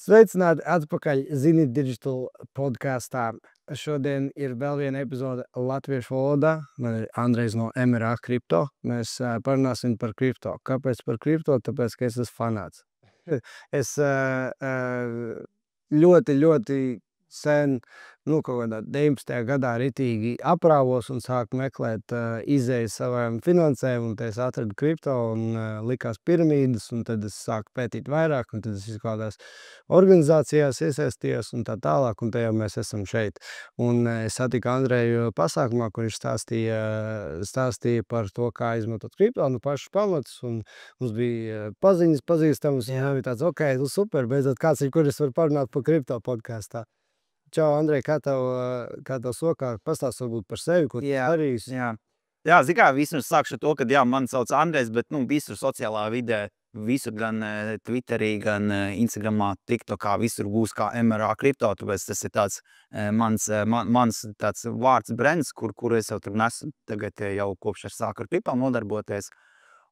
Sveicināti atpakaļ Zini Digital podkastā. Šodien ir vēl viena epizode latviešu valodā. Man ir Andrejs no MRA Crypto. Mēs parunāsim par kripto. Kāpēc par kripto? Tāpēc, ka es esmu fanāts. Es ļoti sen, kaut kādā 19. gadā ritīgi aprāvos un sāku meklēt izēju savām finansēm, un te es atradu kripto un likās piramīdas, un tad es sāku pētīt vairāk, un tad es kādās organizācijās iesaistījos un tā tālāk, un te jau mēs esam šeit. Un es satiku Andreju pasākumā, kur viņš stāstīja par to, kā izmantot kripto, pašus pamatus, un mums bija pazīstams, un bija tāds, ok, super, beidzot kāds ir, kur es varu parunāt par kripto podkastā. Čau, Andrej, kā tev sokā? Pastāst varbūt par sevi, ko tu darīsi? Jā, zini kā, visur sākšu to, ka mani sauc Andrejs, bet visur sociālā vidē, visur gan Twitterī, gan Instagramā, TikTokā, visur būs kā MRA Crypto, tāpēc tas ir tāds mans tāds vārds brands, kur es jau tur nesu tagad jau kopš es sāku ar kripto nodarboties.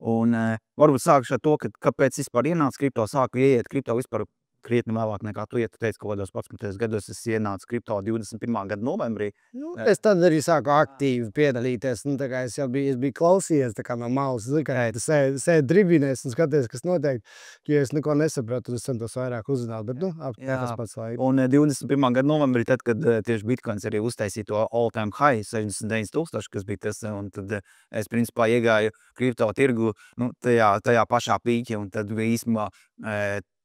Un varbūt sākšu ar to, kāpēc vispār ienāca kripto, sāku ieiet kripto vispār krietni vēlāk nekā tu, ja tu teici, ka kādos 11 gados es ienācu kripto 21. gada novembrī. Es tad arī sāku aktīvi piedalīties. Tā kā es biju klausījies no malas, tu sēdi dribinēs un skaties, kas notiek. Ja es neko nesapratu, tad es centos vairāk uzzināt, bet tas pats laiks. Un 21. gada novembrī, tad, kad tieši Bitcoins arī uztaisīja to all-time high 69,000, kas bija tas, un tad es principā iegāju kripto tirgu tajā pašā pīķi, un tad bija īstenībā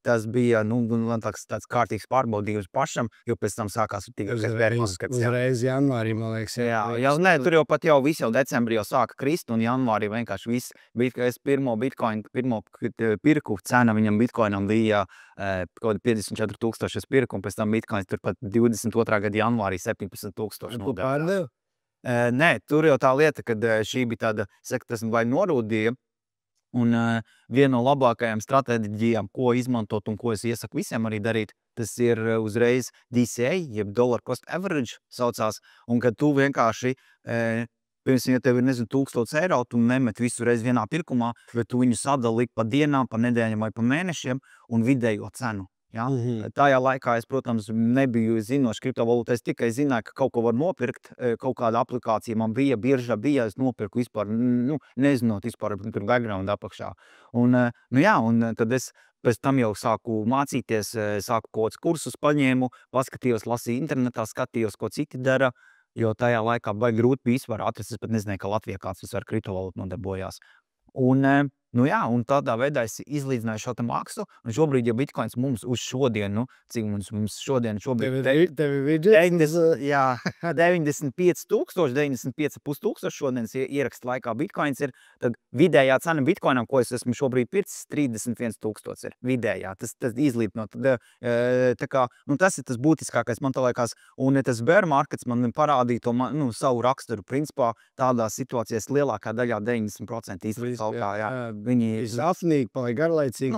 tas bija tāds kārtīgs pārbaudījums pašam, jo pēc tam sākās tikai uzreiz janvārī, man liekas. Tur jau pat viss jau decembrī jau sāka krist, un janvārī vienkārši viss. Es pirmo pirku cena viņam Bitcoinam bija 54,000 es pirku, un pēc tam Bitcoins tur pat 22. gada janvārī 17,000. Tu pārdevi? Nē, tur jau tā lieta, kad šī bija tāda, tas vai norūdīja. Un viena no labākajām stratēģijām, ko izmantot un ko es iesaku visiem arī darīt, tas ir uzreiz DCA, jeb Dollar Cost Average saucās, un kad tu vienkārši, piemēram, ja tev ir, 1000 eiro, tu nemet visu reiz vienā pirkumā, bet tu viņu sadali pa dienām, pa nedēļām vai pa mēnešiem un vidējo cenu. Ja? Tajā laikā es, protams, nebiju zinošs kriptovalūtā, es tikai zināju, ka kaut ko var nopirkt, kaut kāda aplikācija man bija, birža bija, es nopirku vispār, nezinot vispār tur background apakšā. Un tad es pēc tam jau sāku mācīties, sāku kaut kādus kursus paņēmu, paskatījos, lasīju internetā, skatījos, ko citi dara, jo tajā laikā baigi grūti bija vispār atrast, es pat nezināju, ka Latvijā kāds vispār kriptovalūtu nodarbojās. Un tādā veidā es izlīdzināju šo maksu, un šobrīd, ja Bitcoins mums uz šodien, cik mums šodien Tev ir 95,000, 95,500 šodienas ieraksta laikā Bitcoins ir, tad vidējā cena Bitcoinam, ko es esmu šobrīd pircis, 31,000 ir vidējā. Tas izlīdzinot. Tas ir tas būtiskākais, man tā liekas, un tas bear markets man parādīja to savu raksturu. Principā tādās situācijās lielākā daļā 90% izlīdzināt. Viņi ir apnīgi, paliek garlaicīgi.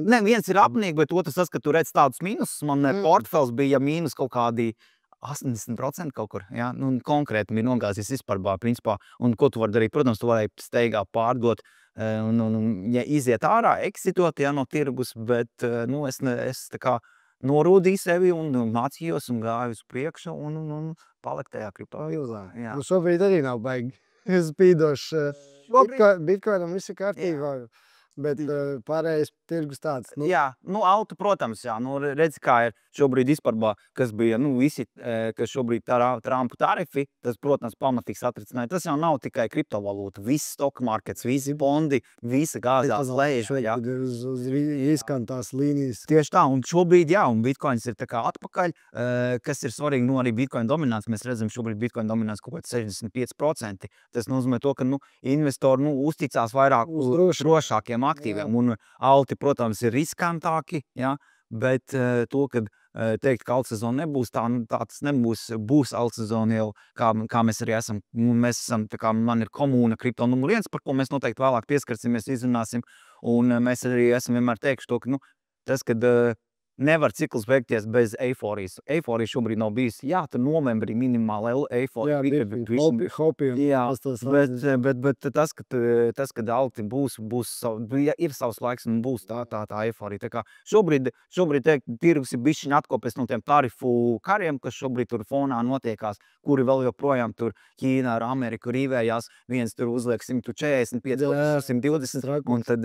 Ne, viens ir apnīgi, bet otrs tas, ka tu redz tādus mīnusus. Man portfels bija mīnus kaut kādi 80% kaut kur. Ja? Konkrēti bija nogāzies vispārbā, principā. Un ko tu vari darīt? Protams, tu varēji steigā pārdot, ja iziet ārā, eksitot no tirgus, bet es tā kā norūdīju sevi un mācījos un gāju uz priekšu un paliku tajā kriptovalūtā. Šobrīd arī nav baigi spīdošs. Bitcoinam viss ir kārtībā, bet pārējais tirgus tāds. Auto, protams, redzi, kā ir šobrīd vispārbā, kas bija, visi, kas šobrīd Trumpa tarifi, tas, protams, pamatīgi satricināja. Tas jau nav tikai kriptovalūta, viss stock markets, visi bondi, visa gāzās lēž. Izskantās līnijas. Tieši tā, un šobrīd, un Bitcoins ir tā kā atpakaļ, kas ir svarīgi, arī Bitcoin dominants, mēs redzam šobrīd Bitcoin dominants kaut kāds 65%. Tas nozīmē to, ka, investori, uzticās vairāk uz drošākiem aktīviem, un alti, protams, ir riskantāki, bet to, kad teikt, ka altsezona nebūs, tā tas nebūs, būs altsezona jau, kā mēs arī esam. Mēs esam, man ir komūna kripto numur 1, par ko mēs noteikti vēlāk pieskarsimies, izrunāsim, un mēs arī esam vienmēr teikuši to, ka, tas, kad nevar cikls beigties bez eiforijas. Eiforija šobrīd nav bijusi. Jā, tur novembrī minimāli eiforija. Jā, bija hopi. Jā, bet tas, kad alti būs ir savs laiks un būs tā eiforija. Tā kā šobrīd tirgus ir bišķiņ atkopies no tiem tarifu kariem, kas šobrīd tur fonā notiekās, kuri vēl joprojām tur Ķīnā ar Ameriku rīvējās. Viens tur uzliek 145, 120, un tad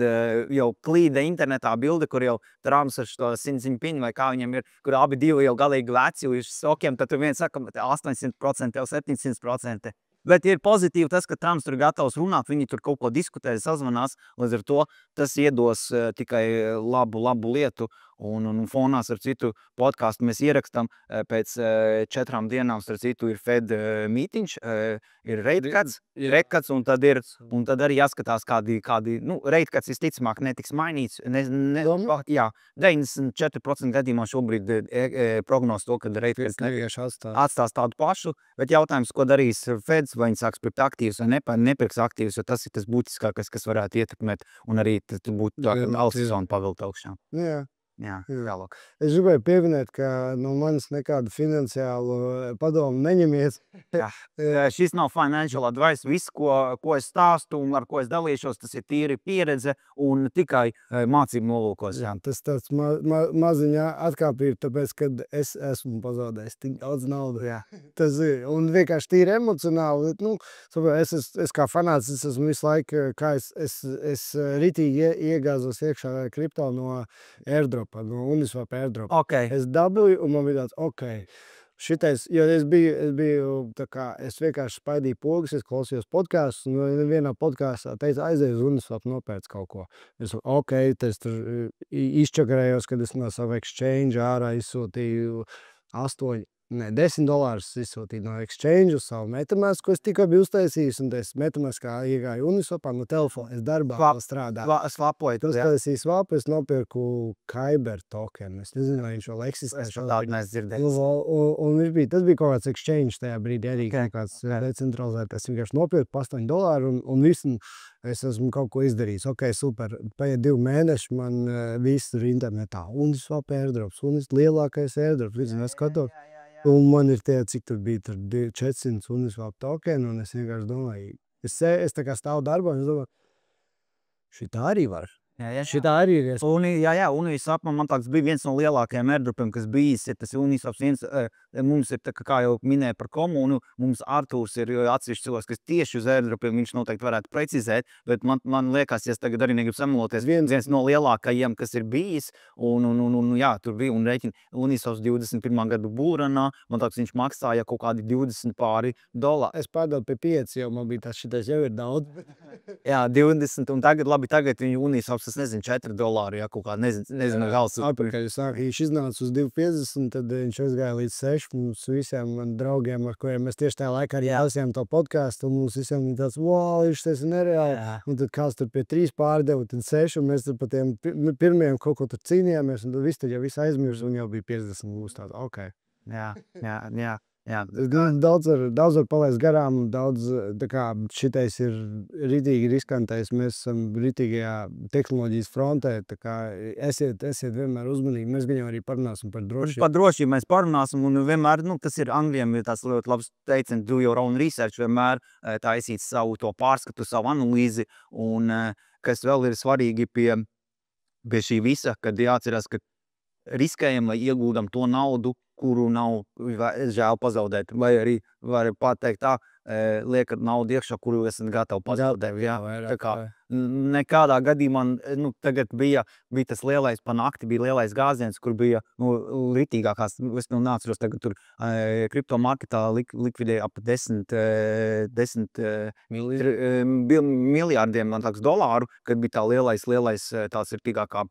jau klīda internetā bilde, kur jau Trumps ar šo Sinziņpiņu, vai kā viņam ir, kur abi divi jau galīgi veci uz sokiem, tad tur viens saka 800%, jau 700%. Bet ir pozitīvi tas, ka Trumps tur gatavs runāt, viņi tur kaut ko diskutē, sazvanās, līdz ar to tas iedos tikai labu lietu. Un fonās ar citu podcastu mēs ierakstām pēc 4 dienām, ar citu ir Fed mītiņš, ir reitkads, un tad arī jāskatās kādi reitkads visticamāk netiks mainīts. Jā, 94% gadījumā šobrīd prognoz to, ka reitkads atstās tādu pašu, bet jautājums, ko darīs Feds, vai viņi sāks pirkt aktīvus vai nepirks aktīvus, jo tas ir tas būtiskākais, kas varētu ietekmēt, un arī būtu tā, ka alts sezona pavilkt augšā. Jā. Vēlāk. Es gribēju pieminēt, ka no manis nekādu finansiālu padomu neņemies. Šis nav financial advice. Viss, ko es stāstu un ar ko es dalīšos, tas ir tīri pieredze un tikai mācību nolūkos. Jā, tas tāds maziņā atkāpība, tāpēc, kad es esmu pazaudējis tik daudz naudu. Jā. Tas ir, un vienkārši tīri emocionāli. Es kā fanāts, es esmu visu laiku, kā es ritīgi iegāzos iekšā kripto no airdrop. No Uniswap airdrop. Okay. Es dabūju, un man bija tāds, šitais, jo es biju tā kā, es vienkārši spaidīju pogas, es klausījos podcasts, un vienā podcastā teica, aizies uz Uniswap nopēc kaut ko. Es tas tur izčakarējos, kad es no savu exchange ārā izsūtīju $10 izsūtīju no exchange uz savu MetaMask, ko es tikai biju uztaisījis, un es MetaMaskā iegāju Uniswapā no telefona. Es darbā strādāju. Swapoju. Tas, kad es swapu, es nopirku Kyber tokenu. Es nezinu, vai viņš vēl eksistē. Es pat daudz neesmu Un tas bija kaut kāds exchange tajā brīdī, arī kāds decentralizēts. Es vienkārši nopirku pa $8 un visu es esmu kaut ko izdarījis. Super. Paiet 2 mēneši, man viss ir internetā. Uniswap airdrops, lielākais airdrops. Visu neskatot. Un man ir tie, cik tur bija, 400 Uniswap tokeni, un es vienkārši domāju, es tā kā stāvu darbā, un es domāju, šitā arī var. Šitā arī ir. Uniswap man tāds bija viens no lielākajiem airdropiem, kas bijis. Tas Uniswaps viens, mums ir, kā jau minēja par komunu, mums Artūrs ir atsevišķi cilvēks, kas tieši uz airdropiem viņš noteikti varētu precizēt, bet man liekas, ja es tagad arī negribu samaloties, viens no lielākajiem, kas ir bijis, un jā, tur bija, un rēķina Uniswaps 21. gadu būranā, man tāds viņš maksāja kaut kādi $20 pāri. Es pārdevu pie 5, jo man bija tas šitais jau ir daudz. Jā, 20, un tagad viņu Uniswaps, es nezinu, $4, ja kaut kā, nezinu, gals. Atpakaļ viņš iznāca uz 2,50, tad viņš aizgāja līdz 6. Mums visiem man draugiem, ar kuriem mēs tieši tajā laikā arī lasījām to podcastu, un mums visiem bija tāds, viņš tas ir nereāli. Un tad kāds tur pie 3 pārdeva, tad 6, un mēs tur pa tiem pirmiem kaut ko tur cīnījāmies, un tad viss aizmirst, un jau bija 50, un būs tāds, Jā. Daudz var palaist garām, daudz, tā kā šitais ir ritīgi riskantais, mēs esam ritīgajā tehnoloģijas frontē, tā kā esiet vienmēr uzmanīgi, mēs gan jau arī parunāsim par drošību. Par drošību mēs parunāsim, un vienmēr, tas ir Anglijam ir tās ļoti labs teiciens, do your own research, vienmēr taisīt savu to pārskatu, savu analīzi, un kas vēl ir svarīgi pie šī visa, kad jāatcerās, ka riskējam, lai iegūdam to naudu, kuru nav žēl pazaudēt, vai arī var pateikt tā, liekat naudu iekšā, kuru esat gatavi pazaudēt. Tā kā nekādā gadījumā, tagad bija tas lielais, pa nakti bija lielais gāziens, kur bija ritīgākās, es neatceros, tagad tur kripto marketā likvidēja ap 10 miljārdiem dolāru, kad bija tā lielais tās ritīgākā,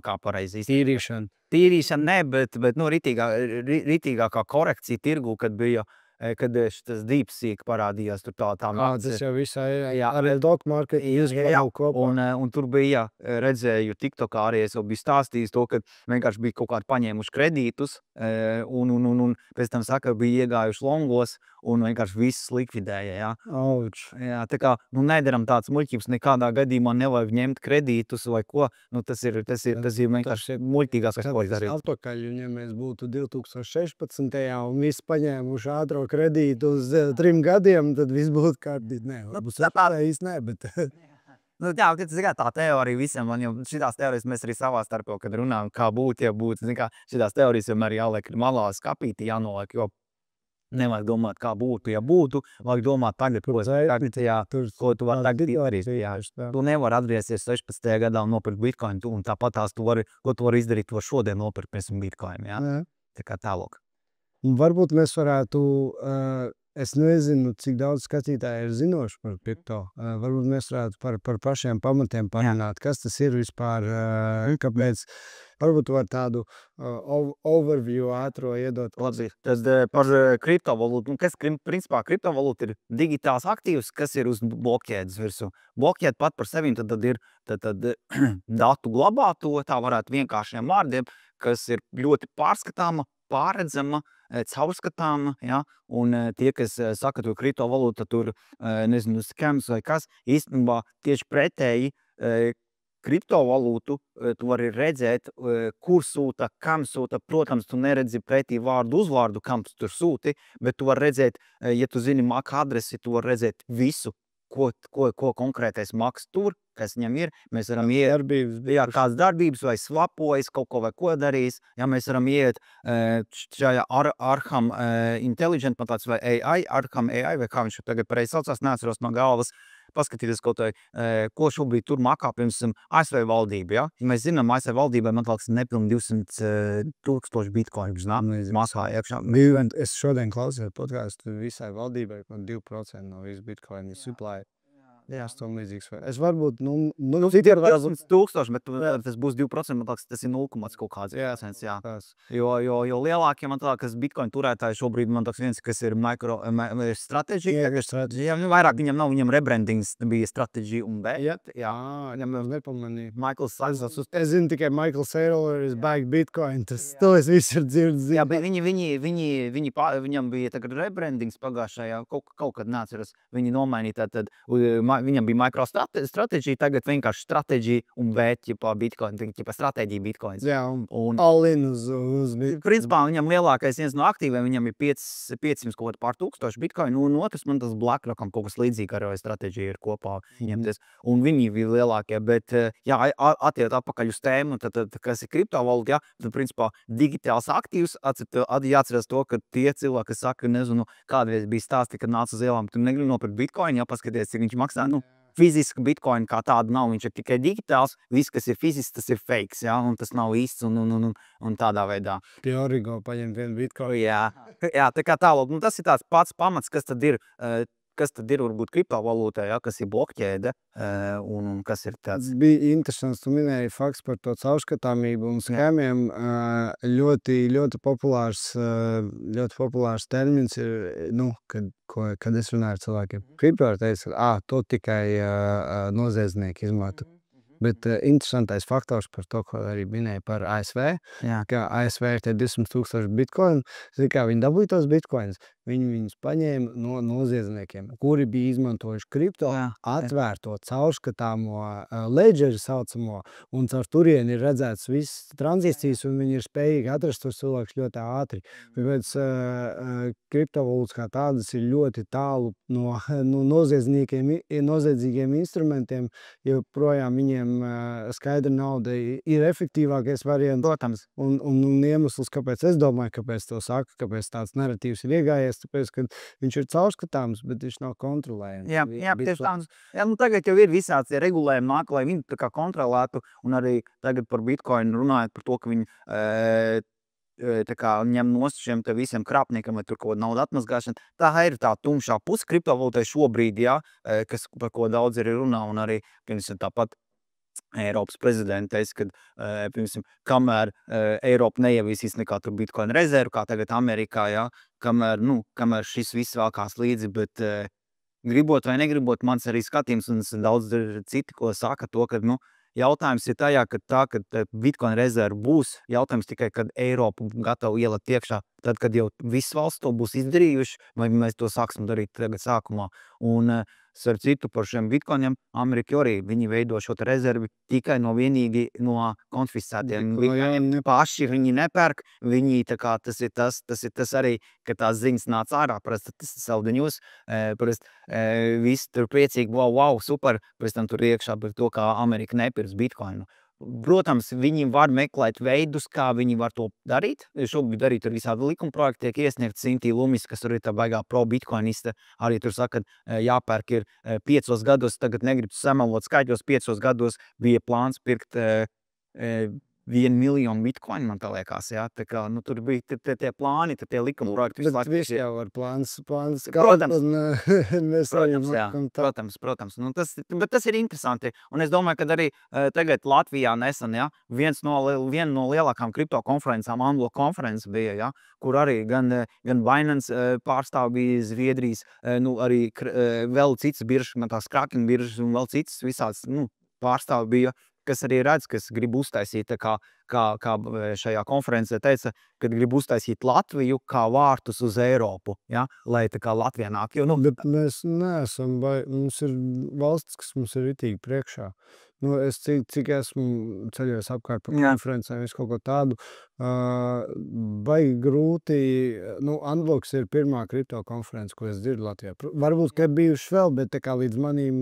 kā pareizi Tīrīšana. Tīrīšana ne, bet ritīgākā korekcija tirgu, kad bija kad šitas DeepSeek parādījās, tur tā Tas jau visai Jā. arī stock market Jā, kopā. un tur bija, redzēju TikTokā arī es jau biju stāstījis to, ka vienkārši bija kaut kādi paņēmuši kredītus, un pēc tam saka, bija iegājuši longos un vienkārši visus likvidēja, jā. Auč. Jā, tā kā, nedaram tāds muļķības, nekādā gadījumā nevajag ņemt kredītus vai ko, tas ir vienkārši muļķīgās, kas ko darīt. Atpakaļ, ja mēs būtu 2016. un visi paņēmuši ātro kredītu uz 3 gadiem, tad viss būtu kārtīgi. Nē, varbūt sapārējis, nē, bet... Jā, tā teorija visiem, man jau šitās teorijas mēs arī savā starpā, kad runājam, kā būtu, ja būtu, šitās teorijas vienmēr jāliek malā skapīti jānoliek, jo nevajag domāt, kā būtu, ja būtu, vajag domāt tagad, ko tu vari tagad darīt. Tu nevari atgriezties 16. gadā un nopirkt bitcoin, un tāpat tās ko tu vari izdarīt, to šodien nopirkt pēc bitcoin, jā. Tā kā tālāk. Varbūt mēs varētu, es nezinu, cik daudz skatītāji ir zinoši par kripto, varbūt mēs varētu par pašiem pamatiem parunāt, kas tas ir vispār, kāpēc, varbūt var tādu overview ātro iedot. Labi, tad par kriptovalūtu, kas principā kriptovalūta ir digitāls aktīvs, kas ir uz blokķēdes virsū. Blokķēde pat par sevim tad ir datu glabāto, tā varētu vienkāršiem vārdiem, kas ir ļoti pārskatāma, pārredzama, caurskatāma, ja? Un tie, kas saka, to kriptovalūta tur, nezinu, skams vai kas, īstenībā tieši pretēji kriptovalūtu tu vari redzēt, kur sūta, kam sūta. Protams, tu neredzi pretī vārdu uzvārdu, kam tu tur sūti, bet tu vari redzēt, ja tu zini MAC adresi, tu vari redzēt visu, ko konkrētais MACs tur, kas viņam ir. Mēs varam iet, kādas darbības vai swapojas, kaut ko vai ko darīs. Ja mēs varam iet šajā Arkham Intelligent, man tāds vai AI, Arkham AI, vai kā viņš tagad pareizi saucās, neatceros no galvas, paskatīties kaut vai, ko šobrīd tur makā, piemēram, ASV valdība, ja? Mēs zinām, ASV valdībai, man liekas, nepilni 200,000 bitcoinus masā iekšā. Es šodien klausījos podcastu visai valdībai, 2% no visu bitcoinu supply. Jā, tam līdzīgs. Es varbūt, citi ir 1000, bet tas būs 2%, man liekas, tas ir 0, kaut kāds procents, jā. Jo lielākie, man liekas, bitcoin turētāji šobrīd, man liekas, viens, kas ir strategy. Jā, vairāk viņam nav, viņam rebrandings bija strategy un bet. Jā, viņam nepamanīja. Michael Saylor. Es zinu tikai Michael Saylor is back bitcoin, to es visu ir dzirdu. Jā, bet viņam bija tagad rebrandings pagājušajā, kaut kad neatceras, viņi nomainīja tad viņam bija MicroStrategy, tagad vienkārši strateģija un bet, bitcoin, stratēģija bitcoins. Jā, un all in uz principā viņam lielākais viens no aktīviem, viņam ir 500 kaut kādi pār 1000 bitcoin, un otrs man tas BlackRockam kaut kas līdzīgi ar stratēģiju ir kopā ņemties. Un viņi bija lielākie, bet, jā, attiet atpakaļ uz tēmu, tad kas ir kriptovalūta, jā, tad principā digitāls aktīvs, jāatceras to, ka tie cilvēki, kas saka, nezinu, kādreiz bija stāsti, kad nāca uz ielām, tu negribi nopirkt bitcoin, jā, paskaties, cik viņš maksā. Fiziska bitcoin kā tāda nav, viņš ir tikai digitāls, viss, kas ir fizisks, tas ir fakes, ja? Un tas nav īsts un tādā veidā. Pie Origo paņemt vienu bitcoin. Jā, tā kā tālāk, tas ir tāds pats pamats, kas tad ir varbūt kriptovalūtā, ja? Kas ir blokķēde un kas ir tāds. Bija interesants, tu minēji fakts par to caurskatāmību un skēmiem. Ļoti populārs termins ir, kad es runāju ar cilvēkiem. Kripto teica, to tikai noziedznieki izmanto. Bet interesantais faktors par to, ko arī minēja par ASV, ka ASV ir tie 200,000 bitcoin, kā viņi dabūja tos bitcoins, viņi viņus paņēma no noziedzniekiem, kuri bija izmantojuši kripto, atvērto, caurskatāmo ledgeri saucamo, un caur turieni ir redzēts viss tranzīcijas, un viņi ir spējīgi atrast tos cilvēkus ļoti ātri. Tāpēc kriptovalūtas kā tādas ir ļoti tālu no noziedzīgiem instrumentiem, jo projām viņiem skaidra nauda ir efektīvākais variants. Protams. Un iemesls, kāpēc es domāju, kāpēc to saka, kāpēc tāds narratīvs ir iegājies, tāpēc, ka viņš ir caurskatāms, bet viņš nav kontrolējams. Jā, tieši tā. Jā, tagad jau ir visāds regulējumi nāk, lai viņi tā kā kontrolētu, un arī tagad par bitcoin runājot par to, ka viņi tā kā ņem nost šiem te visiem krāpniekam, vai tur kaut naudu atmazgāšana. Tā ir tā tumšā puse kriptovalūtai šobrīd, jā, par ko daudz arī runā, un arī, piemēram, tāpat Eiropas prezidents teica, kad, piemēram, kamēr Eiropa neieviesīs nekādu Bitcoin rezervu, kā tagad Amerikā, ja, kamēr šis viss valkās līdzi, bet gribot vai negribot, mans arī skatījums, un daudz citi, ko saka to, ka, jautājums ir tajā, ka Bitcoin rezerva būs, jautājums tikai, kad Eiropa gatava ielikt iekšā, tad, kad jau visas valsts to būs izdarījuši, vai mēs to sāksim darīt tagad sākumā. Un, starp citu, par šiem bitkoņiem, Amerika arī, viņi veido šo rezervi tikai vienīgi no konfiscētiem. Viņi paši viņi nepērk, viņi tā kā tas ir tas arī, ka tās ziņas nāca ārā, parasti tas ir Saudi News, visi tur priecīgi, wow, super, pēc tam tur iekšā par to, kā Amerika nepirks bitkoinu. Protams, viņi var meklēt veidus, kā viņi var to darīt. Šobrīd arī tur visādi likumprojekti tiek iesniegti. Cintī Lumis, kas tur ir tā baigā pro-bitcoiniste, arī tur saka, ka jāpērk ir 5 gados, tagad negribu samalot skaitļos, 5 gados bija plāns pirkt 1 miljonu bitcoinu, man tā liekas, jā. Tā kā, tur bija tie plāni, tie likumprojekti. Bet viss jau var plāns Protams. Mēs Protams. Bet tas ir interesanti. Un es domāju, ka arī tagad Latvijā nesen, ja, viena no lielākām kripto konferencām, Anglo konference bija, ja, kur arī gan Binance pārstāv bija Zviedrijas, arī vēl citas biržas, tās Kraken biržas un vēl citas visāds, pārstāvi bija, kas arī redz, kas grib uztaisīt, kā šajā konferencē teica, kad grib uztaisīt Latviju kā vārtus uz Eiropu, ja, lai tā kā Latvijā nāk. Bet mēs neesam, mums ir valsts, kas mums ir ritīgi priekšā. Es cik esmu ceļojis apkārt par konferencēm, visu kaut ko tādu, baigi grūti, Unblocks ir pirmā kripto konference, ko es dzirdu Latvijā. Varbūt, ka bijuši vēl, bet tā kā līdz manīm...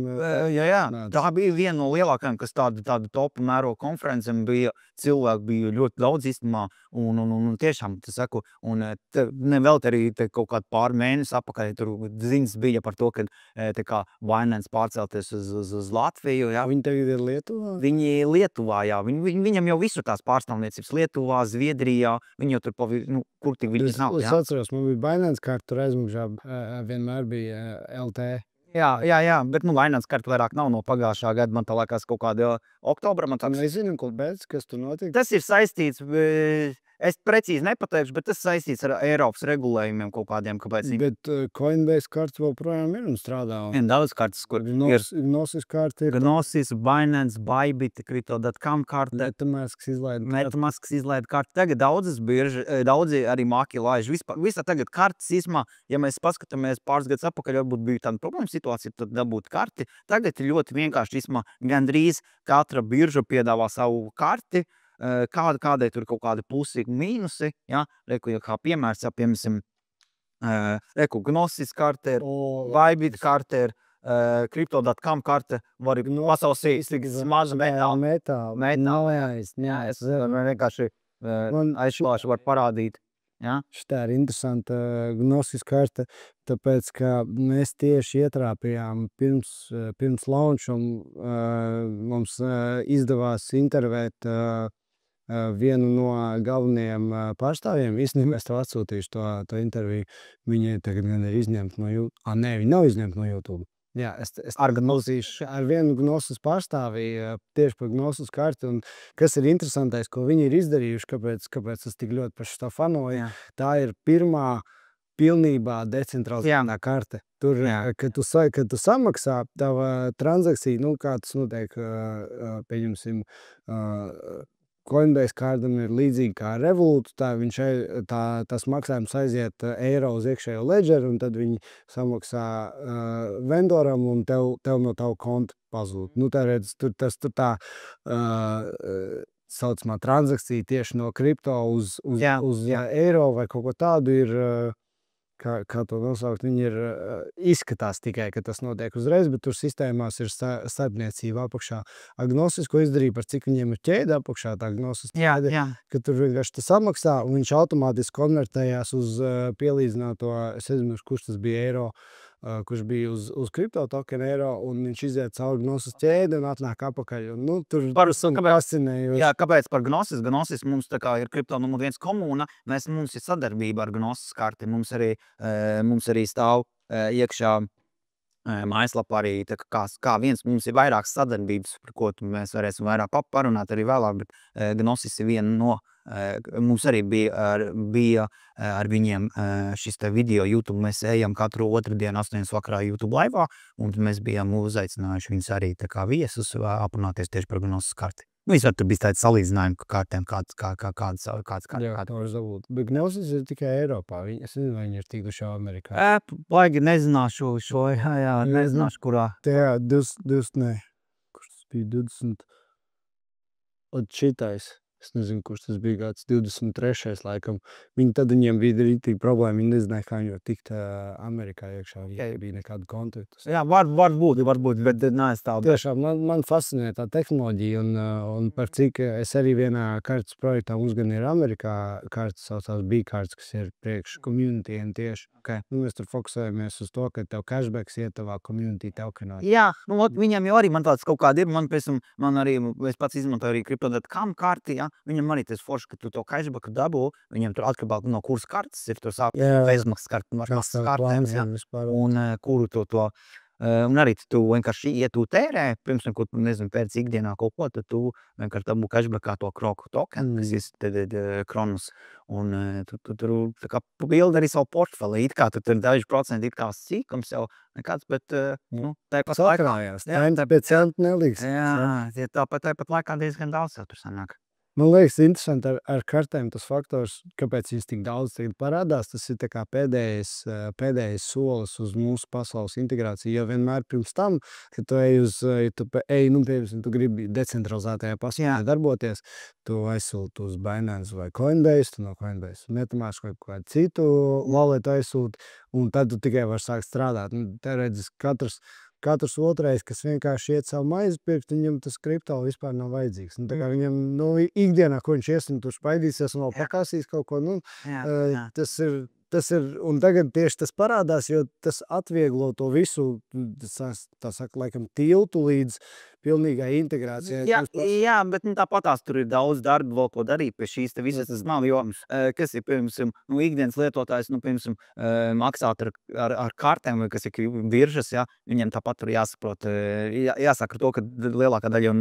Jā, tā bija viena no lielākajām, kas tāda topu mēro konferencēm bija, cilvēki bija ļoti daudz īstumā, un tiešām, saku, un vēl arī kaut kādu pāri mēnesi apakaļ, tur ziņas bija par to, ka tā kā Binance pārcelties uz Latviju, jā. Viņi tagad ir Lietuvā? Viņi Lietuvā, jā. Viņam jau visur tās pārstāvniecības Lietuvā, Zviedrijā, viņi jau tur, kur tik viņas nav, jā. Es atceros, man bija Binance karta, tur aizmugžā vienmēr bija LT. Jā, bet Binance karta vairāk nav no pagājušā gada, man tā liekas kaut kāda oktobra. Nezinu, kas tur notika. Tas ir saistīts, es precīzi nepateikšu, bet tas saistīts ar Eiropas regulējumiem kaut kādiem, kāpēc. Bet Coinbase karts vēl projām ir un strādā. Daudz kartas, kur Gnosis karta ir. Gnosis, Binance, Bybit, Crypto.com karta. Metamask izlaida karta. Tagad daudzi arī māki laiž. Visā tagad kartas īsmā, ja mēs paskatāmies pāris gadus apakaļ, varbūt bija tāda problēma situācija, tad dabūt karti. Tagad ir ļoti vienkārši īsmā, gandrīz katra birža piedāvā savu karti, kādai tur kaut kādi plusi, mīnusi, ja, kā piemērs, ja, piemēram, Gnosis karte ir, Bybit karte ir, Crypto.com karte, var pasausīt mazu metālu. Jā, es vienkārši aizšlāšu var parādīt. Ja? Šitā ir interesanta Gnosis karte, tāpēc, ka mēs tieši ietrāpījām pirms launch, un mums izdevās intervēt vienu no galvenajiem pārstāvjiem. Īstenībā es tev atsūtīšu to interviju. Viņi tagad gan ir izņemti no YouTube. Nē, viņi nav izņemti no YouTube. Jā, es ar vienu Gnosis pārstāvi tieši par Gnosis karti, un kas ir interesantais, ko viņi ir izdarījuši, kāpēc es tik ļoti par šo fanoju, tā ir pirmā pilnībā decentralizētā karte. Tur, kad tu samaksā, tava transakcija, kā tas notiek, pieņemsim, Coinbase kardam ir līdzīgi kā Revolut, tas maksājums aiziet eiro uz iekšējo ledžeru, un tad viņi samaksā vendoram, un tev no tavu konta pazūd. Tā saucamā transakcija tieši no kripto uz eiro vai kaut ko tādu ir, kā to nosaukt, viņi ir izskatās tikai, ka tas notiek uzreiz, bet tur sistēmās ir starpniecība apakšā. Gnosis, ko izdarīja, par cik viņiem ir ķēde apakšā, tā Gnosis ķēde, ka tur vienkārši tas samaksā, un viņš automātiski konvertējās uz pielīdzināto, es nezinu, kurš tas bija eiro, kurš bija uz kripto tokenu eiro, un viņš iziet cauri Gnosis ķēdi un atnāk apakaļ. Tur fascinējoši. Jā, kāpēc par Gnosis? Gnosis mums tā kā ir kripto numur 1 komūna, mums ir sadarbība ar Gnosis karti, mums arī stāv iekšā mājaslapā arī tā kā viens, mums ir vairākas sadarbības, par ko mēs varēsim vairāk parunāt arī vēlāk, bet Gnosis ir viena no, mums arī bija ar viņiem šis te video YouTube, mēs ejam katru otrdienu 8 vakarā YouTube laivā, un mēs bijām uzaicinājuši viņus arī tā kā viesus aprunāties tieši par Gnosis karti. Vispār tur bija tāds salīdzinājumi kartēm, kāds. Jā, to var zabūt. Bet Gnosis ir tikai Eiropā. Es nezinu, vai viņi ir tikuši jau Amerikā. Baigi nezināšu šo, jā, nezināšu, kurā. Tajā 20, ne, kurš tas bija 20, un šitais. Es nezinu, kurš tas bija kāds 23. laikam. Viņiem bija rītīgi problēma. Viņi nezināja, kā viņi var tikt Amerikā iekšā. Viņiem bija nekāda kontaktus. Jā, varbūt, bet neaizstāv. Tiešām man fascinē tā tehnoloģija un par cik es arī vienā kartas projektā mums gan ir Amerikā kartas saucās B-kartas, kas ir priekš communityiem tieši. Okay. Mēs tur fokusējamies uz to, ka tev cashbacks iet tavā community tokenā. Jā, viņam jau arī man tāds kaut kādi ir, man arī, es pats izmantoju arī Crypto.com karti, jā, viņam arī tas forši, ka tu to cashbacku dabū, viņam tur atkarībā no kuras kartas ir, to sāk bezmaksas kartēm, jā, un kuru to un arī tu vienkārši, ja tu tērē, pirms neko, nezinu, pēc ikdienā kaut ko, tad tu vienkārši dabū cashbackā to kroku tokenu, kas ir Kronus, un tu tur tā kā bildi arī savu portfeli, it kā tu tur daži procenti it kā sīkums jau nekāds, bet, tāpat sakrājās, pēc centi neliks. Jā, tāpat laikā diezgan daudz jau tur sanāk. Man liekas, interesanti ar kartēm tas faktors, kāpēc viņas tik daudz tagad parādās, tas ir tā kā pēdējais solis uz mūsu pasaules integrāciju, jo vienmēr pirms tam, kad tu piemēram, tu gribi decentralizētajā pasaulē darboties, tu aizsūti uz Binance vai Coinbase, tu no Coinbase metamās kaut kādu citu walletu aizsūti, un tad tu tikai var sākt strādāt. Te redzis, katrs otrais, kas vienkārši iet savu maizi pirkt, viņam tas kripto vispār nav vajadzīgs. Tā kā viņam, ikdienā, ko viņš ies, un tur spaidīsies un vēl pakāsīs kaut ko, tas ir, un tagad tieši tas parādās, jo tas atvieglo to visu, tā saka, laikam, tiltu līdz pilnīgai integrācijai. Jā, bet tāpatās tur ir daudz darba vēl ko darīt pie šīs te visas, tas nav, jo, kas ir, piemēram, ikdienas lietotājs, piemēram, maksāt ar kartēm, vai kas ir biržas, jā, viņiem tāpat tur jāsaprot, jāsaka to, ka lielākā daļa jau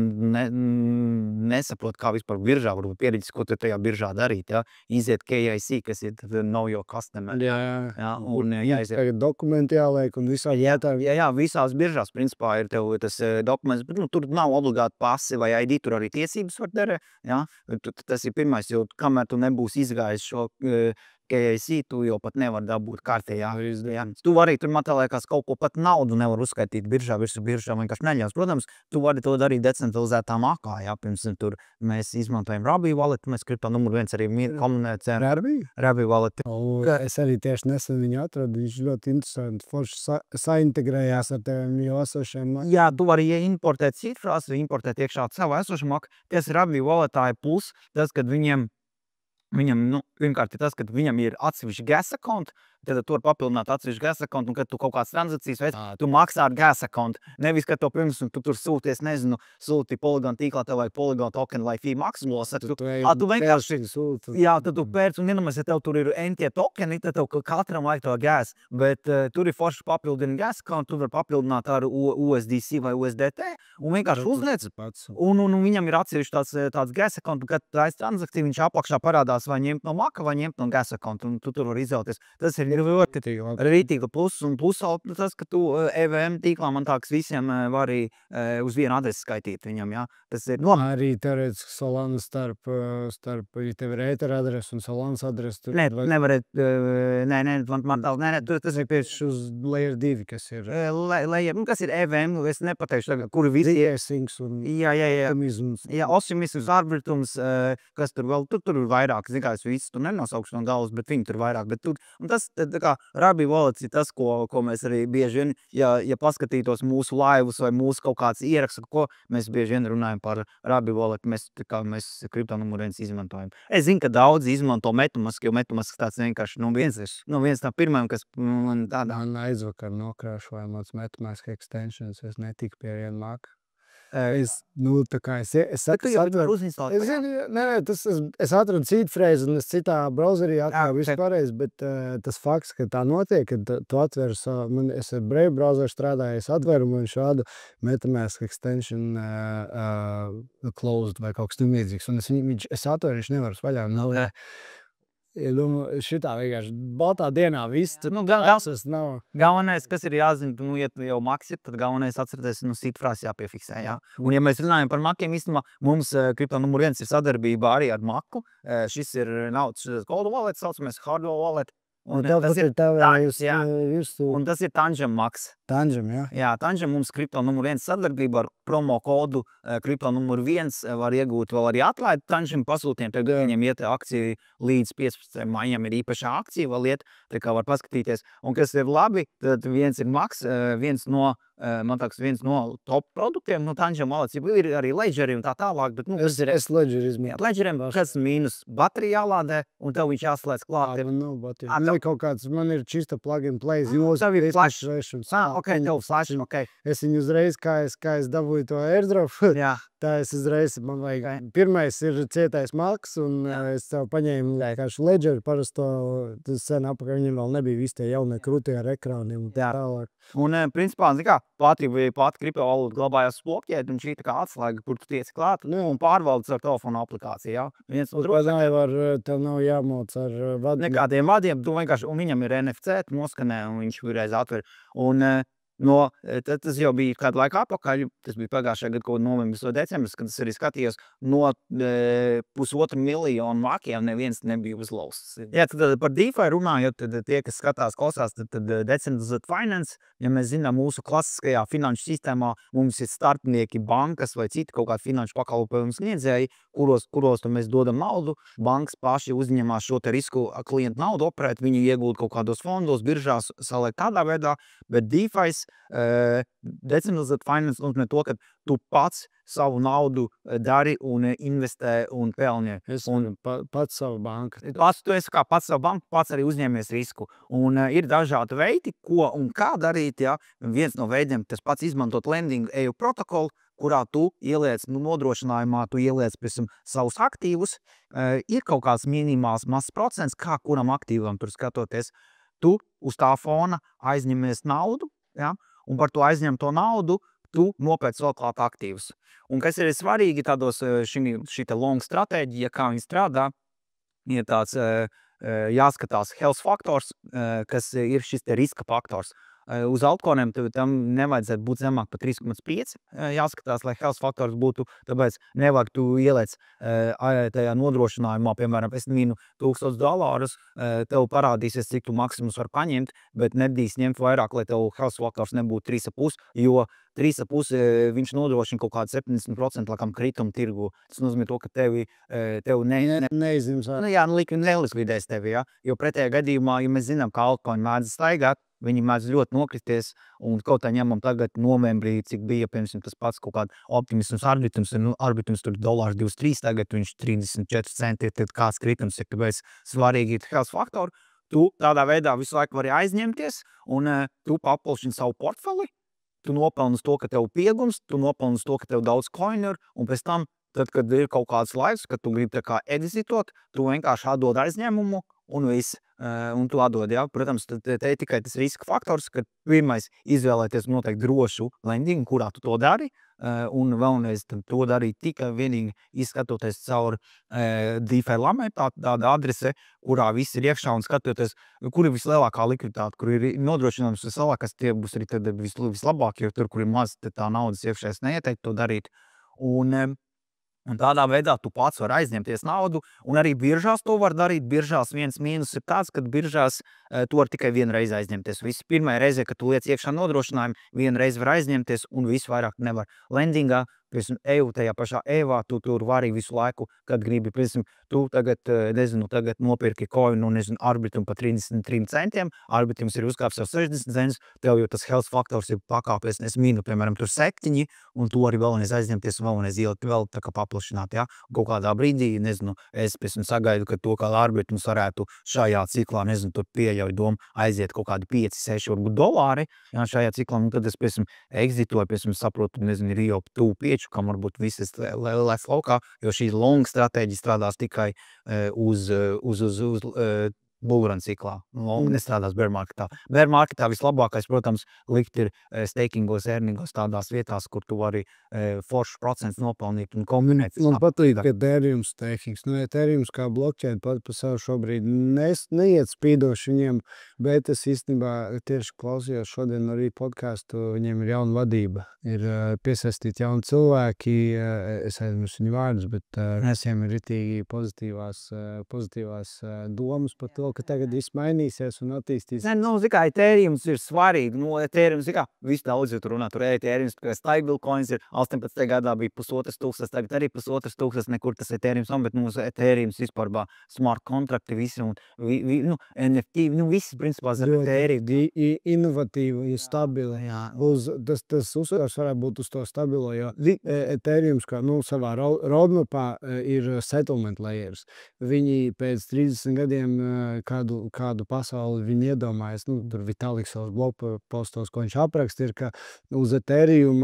nesaprot, kā vispār biržā varbūt pieredzis, ko tu tajā biržā darīt, jā, iziet KYC, kas ir know your customer. Jā, un jāiziet. Tagad dokumenti jāliek un visā jātā. Jā, visās biržās, principā, ir tev tas dokuments, bet, tur nav obligāti pasi vai ID, tur arī tiesības var darīt, jā. Tas ir pirmais, jo kamēr tu nebūsi izgājis šo KYC, tu jau pat nevar dabūt kartē, jā. Tu arī tur liekas kaut ko pat naudu nevar uzskaitīt biržā, visu biržā vienkārši neļaus. Protams, tu vari to darīt decentralizētā makā, jā, pirms tur mēs izmantojam Rabi wallet, mēs kripto numuru 1 arī komunicējam. Rabi wallet. Es arī tieši nesen viņu atradu, viņš ļoti interesanti, forši saintegrējās ar teviem jau esošiem. Jā, tu vari importēt cifrās, importēt iekšā savu esošu maku, kas Rabi walletā ir plus, tas, kad viņam, pirmkārt ir tas, ka viņam ir atsevišķi gas account, tad tu vari papildināt atsevišķu gas account, un kad tu kaut kādas transakcijas veic, tu maksā ar gas account. Nevis, ka to pirms, tu tur sūties, nezinu, sūti Polygon tīklā, tev vai Polygon token vai fee maksamos, tu vienkārši, jā, tad tu pērc, un iedomājies, ja tev tur ir NT tokeni, tad tev katram vajag to gas, bet tur ir forši papildina gas account, tu vari papildināt ar USDC vai USDT, un vienkārši uzliec, un viņam ir atsevišķi tāds gas account, kad aiz transakciju viņš apakšā parādās vai ņemt no maka vai ņemt no gas account, un tu tur var izvēlēties. Tas ir rītīga plus, un plus tas, ka tu EVM tīklā man tā, kas visiem var arī uz vienu adresi skaitīt viņam, jā. Tas ir arī teorētiski Solana starp, ja tev ir Ether adresi un Solanas adresi. Nevarēt, tas ir pēc uz layer 2, kas ir. Kas ir EVM, es nepateikšu tagad, kuri visi ir. Jā, Optimisms, Arbitums, kas tur vēl, tur ir vairāk, zināms, visus tu nenosaukšu no galvas, bet viņi tur vairāk, bet tur, un tas, tā kā Rabi wallet ir tas, ko mēs arī bieži vien, ja paskatītos mūsu laivus vai mūsu kaut kāds ieraksts, ko mēs bieži vien runājam par Rabi wallet, mēs kripto numuru 1 izmantojam. Es zinu, ka daudz izmanto Metamask, jo Metamask tāds vienkārši, viens tā pirmajam, kas man tādā. Man aizvakar nokrāšoja mans Metamask extensions, es netiku pie viena maka. Es atradu citu frēzi, un es citā browserī atklāju visu pareizi, bet tas fakts, ka tā notiek, kad tu atver savu, es ar Brave browseru strādāju, es atveru man šādu MetaMask extension closed vai kaut kas tamlīdzīgs, un es atveru, viņš nevar vaļā, nav. Ja domāju, šitā vienkārši baltā dienā viss, nav. Galvenais, kas ir jāzina, ja tu jau maks ir, tad galvenais atcerēties, seed phrase jāpiefiksē, jā. Un ja mēs runājam par makiem, īstenībā mums kripto numur 1 ir sadarbība arī ar maku. Šis ir naudas cold wallet, saucamies hardware wallet. Un tas ir Tangem Max. Tangem, jā? Jā, Tangem mums kripto numur 1 sadarbība ar promo kodu kripto numur 1 var iegūt vēl arī atlaidi Tangem pasūtiem. Tagad viņam iet akcija līdz 15. maijam ir īpašā akcija vēl iet, tā kā var paskatīties. Un kas ir labi, tad viens ir Max, viens no top produktiem, Tangem Wallets, ir arī Ledgeri un tā tālāk, bet, Es Ledgeri izmēju. Ledgeriem, kas mīnus baterija jālādē, un tev viņš jāslēdz klāt. Man nav baterija. Kaut kāds, man ir čista plug and play. Tev ir flash. Tev flash, Es viņu uzreiz, kā es dabūju to airdrop, tā es uzreiz, man vajag. Pirmais ir cietais Max, un es tev paņēmu kāšu Ledgeri, parasto, tas sen apakaļ, viņam vēl nebija visi tie jaunie krūtie ar ekrāniem un tālāk. Un, principā, pati kriptovalūta glabājās blokķēt, un šī tā kā atslēga, kur tu tiec klāt, un pārvaldes ar telefonu aplikāciju, jā. Tev nav jāmoc ar vadiem. Nekādiem vadiem, tu vienkārši, un viņam ir NFC, tu noskanē, un viņš reiz atver. Un, tas jau bija kādu laiku atpakaļ, tas bija pagājušajā gadu kaut novembris vai decembris, kad es arī skatījos, no 1,5 miljonu makiem neviens nebija uzlausts. Jā, tad par DeFi runājot, tad tie, kas skatās, klausās, tad Decentralized Finance, ja mēs zinām, mūsu klasiskajā finanšu sistēmā mums ir starpnieki bankas vai citi kaut kādi finanšu pakalpojumu sniedzēji, kuros mēs dodam naudu, bankas paši uzņemās šo te risku klientu naudu operēt, viņi iegūt kaut kādos fondos, biržās, saliek tādā veidā, bet DeFi Decentralized Finance nozīmē to, ka tu pats savu naudu dari un investē un pelni. Pats savu banku. Tu esi kā pats savu banku, pats arī uzņēmies risku. Un ir dažādi veidi, ko un kā darīt. Ja? Viens no veidiem, tas pats izmantot lending EU protokolu, kurā tu ieliec nodrošinājumā, tu ieliec savus aktīvus. Ir kaut kāds minimāls mazs procents, kā kuram aktīvam tur skatoties. Tu uz tā fona aizņemies naudu, ja? Un par to aizņemto naudu tu nopēc vēl klāt aktīvus. Un kas ir svarīgi tādos šī long stratēģija, kā viņi strādā, ir tāds jāskatās health faktors, kas ir šis te riska faktors. Uz altcoiniem tam nevajadzētu būt zemāk par 3,5. Jāskatās, lai health faktors būtu, tāpēc nevajag tu ieliec tajā nodrošinājumā, piemēram, es nevīnu $1000, tev parādīsies, cik tu maksimums var paņemt, bet nedrīkst ņemt vairāk, lai tev health faktors nebūtu 3,5, jo 3,5 viņš nodrošina kaut kādu 70% laikam kritumu tirgu. Tas nozīmē to, ka tevi neizņems. Nelikvidēs tevi, ja? Jo pretējā gadījumā, ja mēs zinām, ka altcoin mēdz staigāt, viņi mēdz ļoti nokristies, un kaut tā ņemam tagad novembrī, cik bija, piemēram, tas pats kaut kāda optimisms, arbitrums tur $1.23, tagad viņš 34 centi, tad kāds kritums ir, kāpēc svarīgi ir health faktori. Tu tādā veidā visu laiku vari aizņemties, un tu papulšini savu portfeli, tu nopelni to, ka tev piegums, tu nopelni to, ka tev daudz coinu ir, un pēc tam, tad, kad ir kaut kāds laiks, kad tu gribi tā kā exitot, tu vienkārši atdod aizņēmumu, un viss, un tu atdod, ja? Protams, te ir tikai tas riska faktors, ka pirmais izvēlēties noteikti drošu lendingu, kurā tu to dari, un vēlreiz to darīt tikai vienīgi izskatoties caur DeFi lamē, tāda adrese, kurā viss ir iekšā, un skatoties, kur ir vislielākā likviditāte, kur ir nodrošinājums vislielākās, tie būs arī tad vislabāk, jo tur, kur ir maz, tā naudas iekšā, es neieteiktu to darīt. Un tādā veidā tu pats var aizņemties naudu, un arī biržās to var darīt. Biržās viens mīnus ir tāds, ka biržās tu var tikai vienu reizi aizņemties. Visu pirmajā reizē, kad tu liec iekšā nodrošinājumu, vienu reizi var aizņemties, un visu vairāk nevar. Lendingā, piemēram, tajā pašā EVā, tu tur vari visu laiku, kad gribi, piemēram, tu tagad nopirki coinu, arbitrumu par 33 centiem, arbitrums ir uzkāps jau 60 centus, tev jau tas health faktors ir pakāpies, piemēram, tur 7, un tu arī vēlreiz aizņemties un vēlreiz ielikt vēl tā kā paplašināt, ja? Kaut kādā brīdī, es, piemēram, sagaidu, ka to kā arbitrums varētu šajā ciklā, tur pieļauj domu aiziet kaut kādi 5, 6 varbūt dolāri, ja, šajā ciklā, un tad es, piemēram, exitoju, piemēram, saprotu, ir jau tuvu pieču, kam varbūt visas lielais laukā, jo šī long stratēģija strādās tikai uz bullrun ciklā. Nestrādās bear marketā. Bear marketā vislabākais, protams, likt ir stakingos, earningos tādās vietās, kur tu vari foršu procents nopelnīt un kombinēt. Man patīk Ethereum stakings. Ethereum kā blockchain pat par savu šobrīd neiet spīdoši viņiem, bet es īstenībā tieši klausījos šodien arī podcastu, viņiem ir jauna vadība. Ir piesaistīti jauni cilvēki, es aizmirsu viņu vārdus, bet visiem ir ritīgi pozitīvās domas par to, ka tagad viss mainīsies un attīstīsies. Ethereum ir svarīgi. Ethereum, visi daudz tur runā. Tur Ethereum, stablecoins ir 18. gadā bija 1500, tagad arī 1500, nekur tas Ethereum, bet Ethereum vispār smart kontrakti visi un NFT, visi principā ir Ethereum. Inovatīvi, stabili. Tas uzsvars varētu būt uz to stabilo, jo Ethereum savā roadmapā ir settlement layers. Viņi pēc 30 gadiem kādu pasauli viņi iedomājas. Tur Vitaliks savos blogpostos, ko viņš apraksta, ir, ka uz Ethereum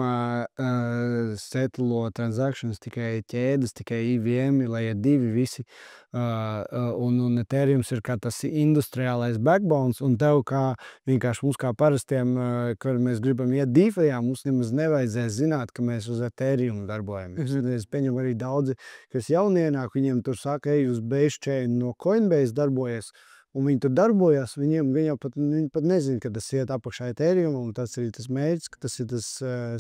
settlo transactions tikai ķēdes, tikai EVM, layer 2 visi. Un Ethereum ir kā tas industriālais backbone, un tev kā vienkārši mums kā parastiem, kad mēs gribam iet DeFi-jā, mums nemaz nevajadzēs zināt, ka mēs uz Ethereum darbojamies. Es pieņemu arī daudzi, kas jaunienāk, viņiem tur saka, ej uz base chain no Coinbase darbojas, un viņi tur darbojas, viņi pat nezina, ka tas iet apakšā Ethereum, un tas ir tas mērķis, ka tas ir tas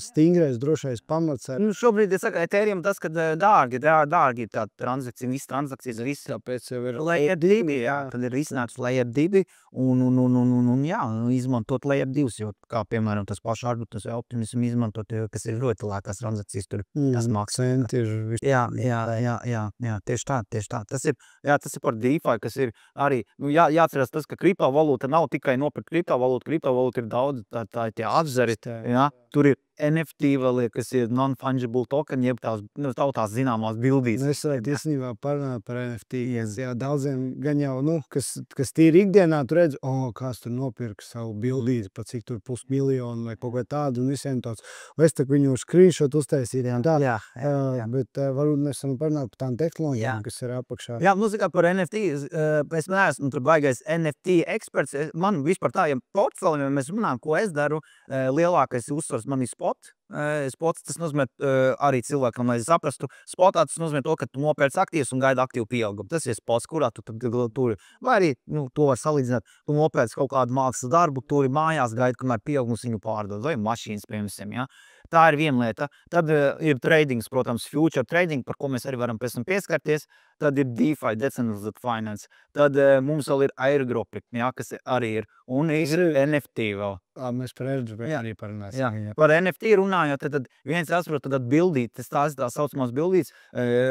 stingrais, drošais pamats. Šobrīd, es saku, Ethereum tas, kad dārgi ir tā transakcija, visas transakcijas, viss tāpēc jau ir layer 2, tad ir izsnāks layer 2, un izmantot layer 2, jo, kā piemēram, tas paši Arbutus vai Optimism izmantot, kas ir ļoti lētās transakcijas, tur tas maksā. Jā, tieši tā. Tas ir par DeFi, kas ir arī, jāatcerās tas, ka kriptovalūta nav tikai nopirkt kriptovalūta ir daudz, tā ir tie atzari, tur ir NFT vēl, kas ir non-fungible token, jeb tautās zināmās bildītes. Es varētu īstenībā parunāt par NFT. Jā, daudziem gan jau, kas tīri ikdienā, tu redz, kāds tur nopirka savu bildīti, pa cik tur 500 000 vai kaut kā tādu, un visiem tāds, es tak viņu screenshot uztaisīju, tā. Bet varbūt mēs varam parunāt par tām tehnoloģijām, kas ir apakšā. Jā, par NFT, es neesmu tur baigais NFT eksperts, man vispār tā, ja portfeli, mēs runājam, ko es daru, lielākais uzsvars man ir spot. Spots, tas nozīmē arī cilvēkam, lai saprastu. Spotā tas nozīmē to, ka tu nopērc aktīvus un gaida aktīvu pieaugumu. Tas ir spots, kurā tu tur. Vai arī, to var salīdzināt, tu nopērc kaut kādu mākslas darbu, tur mājās gaida, kamēr pieaugums viņu pārdod, vai mašīnas, piemēram, Tā ir viena lieta. Tad ir tradings, protams, future trading, par ko mēs arī varam pēc tam pieskarties. Tad ir DeFi, Decentralized Finance. Tad mums vēl ir airdropi, kas arī ir. Un ir NFT vēl. Mēs par airdropi arī parunāsim. Par NFT runājot, tad viens atsaprot, tad bildīt, tās saucamās bildītes,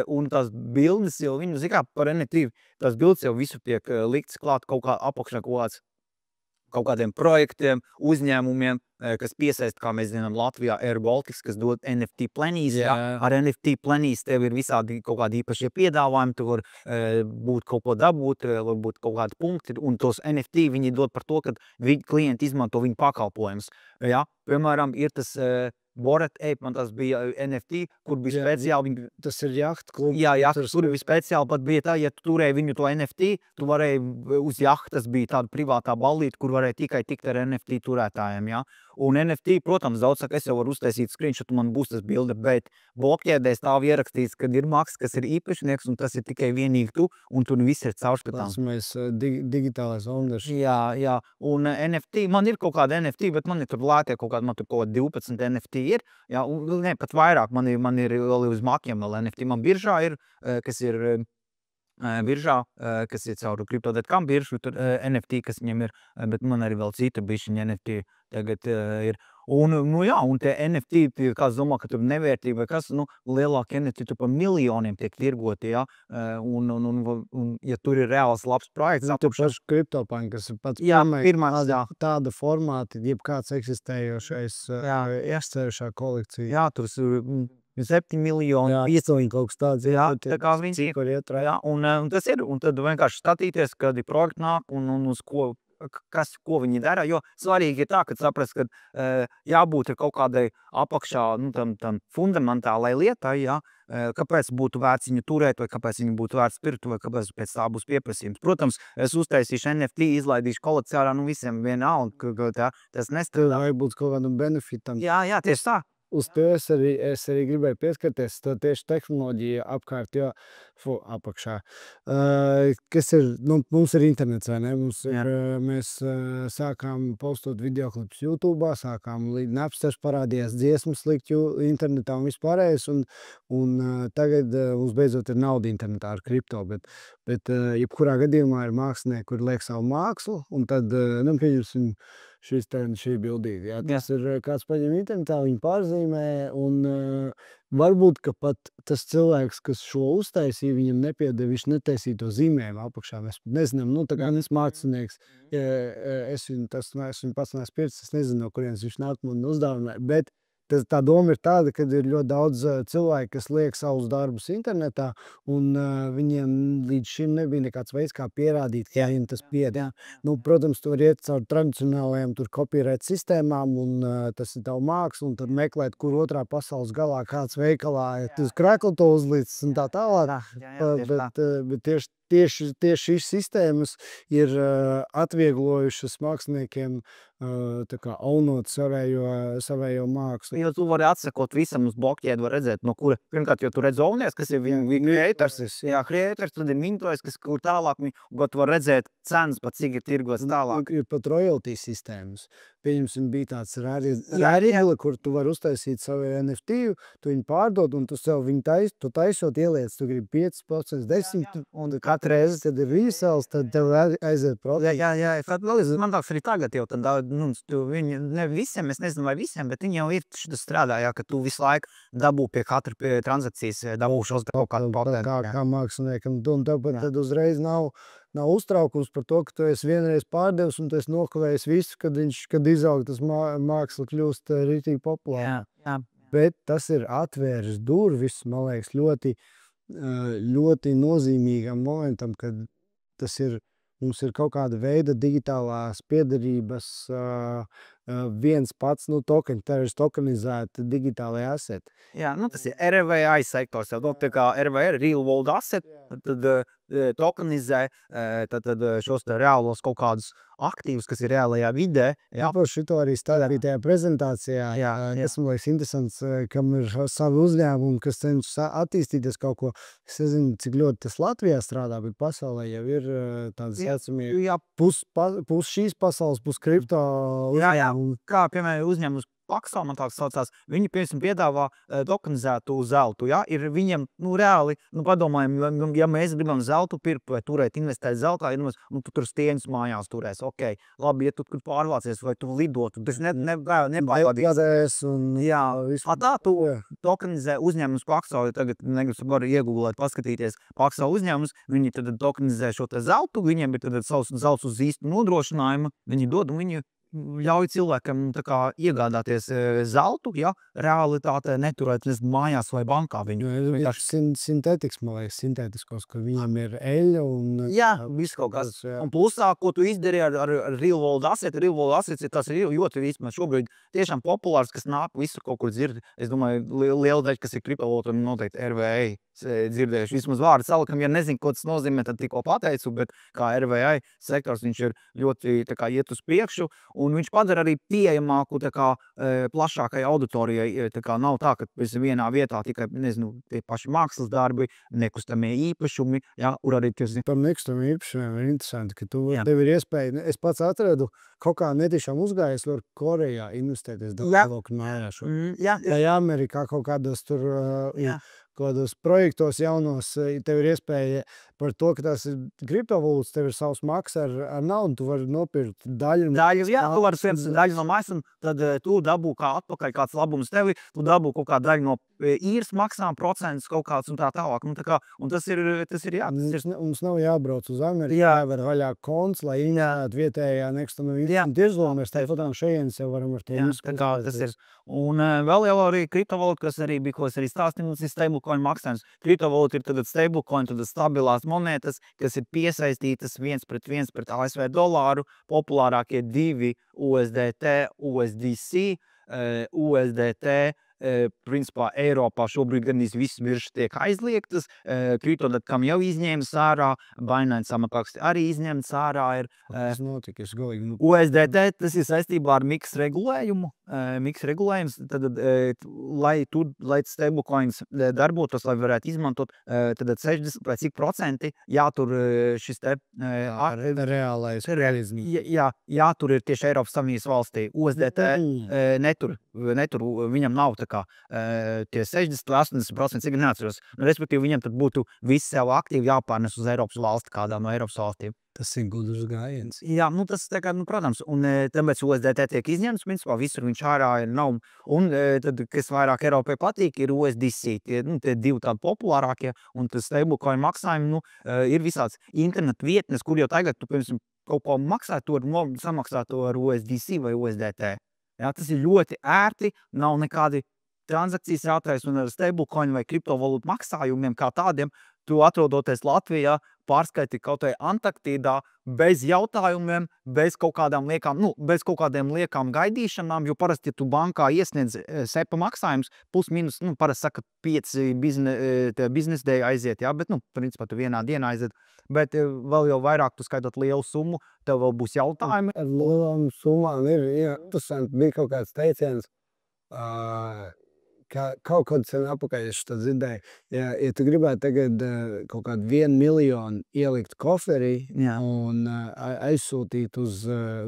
un tās bildes jau viņu, par NFT, tās bildes jau visu tiek likts klāt kaut kā apakšā kaut kādiem projektiem, uzņēmumiem, kas piesaista, kā mēs zinām, Latvijā Air Baltics, kas dod NFT plenīs. Ar NFT plenīs tev ir visādi kaut kādi īpašie piedāvājumi, tu var būt kaut ko dabūt, varbūt kaut kādi punkti, un tos NFT viņi dod par to, ka klienti izmanto viņu pakalpojumus. Piemēram, ir tas Bored Ape, man tas bija NFT, kur bija speciāli. Tas ir jahta klubs. Jā, tur bija speciāli, pat bija tā, ja tu turēji viņu to NFT, tu varēji uz jahtas bija tāda privātā ballīte, kur varēja tikai tikt ar NFT turētājiem, Un NFT, protams, daudz saka, es jau varu uztaisīt screenshot, man būs tas bilde, bet blokķēdē stāv ierakstīts, kad ir maks, kas ir īpašnieks, un tas ir tikai vienīgi tu, un tur viss ir caurskatāms. Tas mēs digitālais owners. Jā, un NFT, man ir kaut kāda NFT, bet man ir tur lētie kaut kādi, man tur kaut kādi 12 NFT ir, un ne, pat vairāk, man ir vēl uz makiem vēl NFT, man biržā ir, kas ir caur Crypto.com biržu, tur NFT, kas viņam ir, bet man arī vēl cita bišķiņa NFT tagad ir. Un te NFT, kāds domā, ka tur nevērtība vai kas, lielāki NFT tur par miljoniem tiek tirgoti, un ja tur ir reāls labs projekts. Tur paši CryptoPunk, kas ir pats pirmais, tāda formāti, jebkāds eksistējošais iestējušā kolekcija. Jā, tur 7 miljoni, 5 kaut kas tāds. Tā kā viņi kur iet. Un tas ir, un tad vienkārši skatīties, kad ir projekti nāk un uz ko ko viņi dara, jo svarīgi ir tā, ka saprast, ka jābūt ir kaut kādai apakšā, tam fundamentālai lietai, ja, kāpēc būtu vērts viņu turēt, vai kāpēc viņu būtu vērts pirkt, vai kāpēc pēc tā būs pieprasījums. Protams, es uztaisīšu NFT, izlaidīšu kolekcionārā, visiem vienalga, ka tas nestrādā. Vai būtu kaut kādam benefitam. Jā, tieši tā. Uz to es arī gribēju pieskarties, to tieši tehnoloģija apkārt, jo apakšā. Kas ir, mums ir internets, vai ne? Mēs sākām postot videoklipus YouTube'ā, sākām Napsters parādījās dziesmas likt internetā un vispārējais, un tagad mums beidzot ir nauda internetā ar kripto, bet jebkurā gadījumā ir mākslinieki, kur liek savu mākslu, un tad, pieņemsim, šī bildīte. Jā, tas ir kāds paņem internetā, viņi pārzīmē, un varbūt, ka pat tas cilvēks, kas šo uztaisīja, viņam nepieder, viņš netaisīja to zīmējumu apakšā. Mēs nezinām, tā kā es mākslinieks, es viņu pats neesmu pircis, es nezinu, no kurienes viņš nāk man uzdāvināja, bet tā doma ir tāda, ka ir ļoti daudz cilvēku, kas liek savus darbus internetā, un viņiem līdz šim nebija nekāds veids, kā pierādīt, ka viņiem tas pieder. Protams, tu vari iet caur tradicionālajām copyright sistēmām, un tas ir tavu mākslu, un tad meklēt, kur otrā pasaules galā kāds veikalā tas krekli to uzlicis un tā tālāk. Bet tieši šīs sistēmas ir atvieglojušas māksliniekiem aunot savējo mākslu. Jo tu vari atsakot visam uz blokķēdi, var redzēt, no kura, pirmkārt, jo tu redz ovnies, kas ir viņu creators, creators, tad ir mintojas, kur tālāk, bet var redzēt cenas, pat cik ir tirgots tālāk. Ir pat royalty sistēmas. Pieņemsim, bija tāds rārīgla, kur tu vari uztaisīt savu NFT, tu viņu pārdod, un tu sev viņu taisot ieliec, tu gribi 5%, 10%, un katru reizi, kad ir resales, tad tev aiziet procents. Jā, man tāds arī tagad jau tad, viņi, ne visiem, es nezinu vai visiem, bet viņi jau ir šitas strādā, jā, ka tu visu laiku dabū pie katra transakcijas, dabūšos kaut kādu procentu. Kā māksliniekam, un tad uzreiz nav uztraukums par to, ka tu esi vienreiz pārdevis un tu esi nokavējis visu, kad izaug tas māksla kļūst ritīgi populāri. Jā. Bet tas ir atvēris durvis, man liekas, ļoti nozīmīgam momentam, kad mums ir kaut kāda veida digitālās piederības viens pats, tokenizēti digitālajie aseti. Jā, tas ir RVI sektors, tā kā RVI, Real World Asset, tad tokenizē šos reālos kaut kādus aktīvus, kas ir reālajā vidē. Par šito arī stādīja tajā prezentācijā. Tas man liekas interesants, kam ir savi uzņēmumi, kas cenšas attīstīties kaut ko. Es nezinu, cik ļoti tas Latvijā strādā, bet pasaulē jau ir tādas saucamie pus šīs pasaules, pus kripto. Kā, piemēram, uzņēmums Paxo, man tāds saucās, viņi, piemēram, piedāvā tokenizētu zeltu, ir viņiem, reāli, padomājam, ja mēs gribam zeltu pirkt vai turēt, investēt zeltā, tu tur stieņus mājās turēs, ok, labi, ja tu pārvācies vai tu lidotu, tas nebaidīs. Tā tu tokenizē uzņēmums Paxo, tagad var iegūlēt, paskatīties Paxo uzņēmums, viņi tad tokenizē šo te zeltu, viņiem ir tad savs zelts uz īstu nodrošinājumu, viņi dod un viņi ļauj cilvēkam iegādāties zeltu, realitāte neturēt mājās vai bankā viņu. Sintētiks, man liekas, sintētiskos, ka viņam ir eļļa un... viss kaut kas. Un plusā, ko tu izdari ar Real World Asset, tas ir ļoti vismaz šobrīd tiešām populārs, kas nāk visu kaut kur dzird. Es domāju, liela daļa, kas ir kriptovalūta, noteikti RVI dzirdējuši. Vismaz vārdu salakam, ja nezinu, ko tas nozīmē, tad tikko pateicu, bet kā RVI sektors, viņš ir ļoti iet uz priekšu, un viņš padara arī pieejamāku plašākai auditorijai. Nav tā, ka vienā vietā tikai, tie paši mākslas darbi, nekustamie īpašumi, kur arī Par nekustamiem īpašumiem ir interesanti, ka tev ir iespēja, es pats atradu kaut kā netiešām uzgājies, var Korejā investēties daudz mājās. Ja Amerikā kaut kādos tur kādos projektos jaunos, tev ir iespēja par to, ka tās ir kriptovalūtas, tev ir savs maks ar naudu, tu vari nopirkt daļu. Tu vari pirkt daļu no mājas, un tad tu dabū kā atpakaļ kāds labums tevi, tu dabū kaut kā daļu no īres maksām, procentus kaut kāds un tā tālāk. Un tas ir. Mums nav jābrauc uz Ameriku, jāvar vaļā konts, lai iņētu vietējā nekustamā tirdzniecībā. Mēs tādā šejienes jau varam ar to tas ir. Un vēl jau arī kriptovalūta, kas arī bija, ko es arī stāstīju, mums ir stable stablecoin maksājums. Kriptovalūta ir tad stablecoin, tad stabilās monētas, kas ir piesaistītas viens pret ASV dolāru, populārākie divi USDT, USDC, USDT, principā Eiropā šobrīd gandrīz visas biržas tiek aizliegtas, Crypto.com jau izņēmis ārā, Binance amatraksti arī izņemts ārā ir. Tas notika, es galīgi. USDT, tas ir saistībā ar miks regulējumu. Miks regulējums, tad, lai stablecoins darbotos, lai varētu izmantot, tad 60 vai cik procenti jātur šis te reālais realizms. Jātur ir tieši Eiropas Savienības valstī. USDT netur, viņam nav tā kā tie 60-80%, cik neatceros. Respektīvi, viņam tad būtu visi sev aktīvi jāpārnes uz Eiropas valsti, kādām no Eiropas valstīm. Tas ir gudrs gājiens. Jā, tas tā kā, protams, un tāpēc USDT tiek izņemts, principā visur viņš ārā nav. Un tad, kas vairāk Eiropai patīk, ir USDC, tie divi tādi populārākie, un tas stablecoin maksājumi, ir visāds internet vietnes, kur jau tagad, tu, piemēram, kaut ko maksāt, to samaksāt to ar USDC vai USDT. Jā, tas ir ļoti ērti, nav nekādi transakcijas jātais, un ar stablecoin vai kriptovalūtu maksājumiem kā tādiem, tu atrodoties Latvijā, pārskaiti kaut vai Antarktīdā bez jautājumiem, bez kaut kādām liekām gaidīšanām, jo parasti, ja tu bankā iesniedz SEPA maksājums, plus minus, parasti saka 5 biznesa dēļ aiziet, jā, bet, principā tu vienā dienā aiziet, bet vēl jau vairāk tu skaitot lielu summu, tev vēl būs jautājumi. Ar lielām summām ir, interesanti, bija kaut kāds teiciens, kaut kādu cenu apakaļ es to dzirdēju. Ja tu gribētu tagad kaut kādu 1 miljonu ielikt koferī un aizsūtīt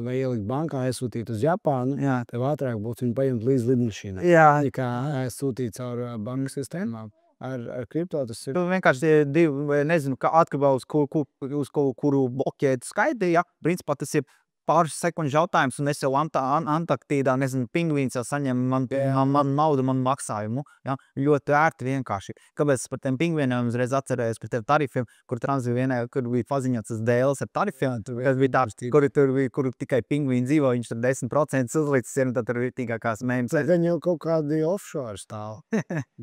vai ielikt bankā, aizsūtīt uz Japānu, tev ātrāk būtu viņu paņemt līdz lidmašīnai. Kā aizsūtīt caur banku sistēmām. Ar kripto tas ir. Tu vienkārši divi, nezinu, kā atkarībā uz kuru bloķētu skaidri, principā tas ir pāris sekundžu jautājums, un es jau Antarktīdā, nezinu, pingvīns jau saņem man naudu, man maksājumu. Ja? Ļoti ērti vienkārši. Kāpēc par tiem pingvīniem uzreiz atcerējos par tiem tarifiem, kur kur bija paziņots tas dēls ar tarifiem, kas bija tāds, kur tikai pingvīni dzīvo, viņš tur 10% uzlicis, un tad tur ir tīkākās mēmas. Gan jau kaut kādi offshore stāv.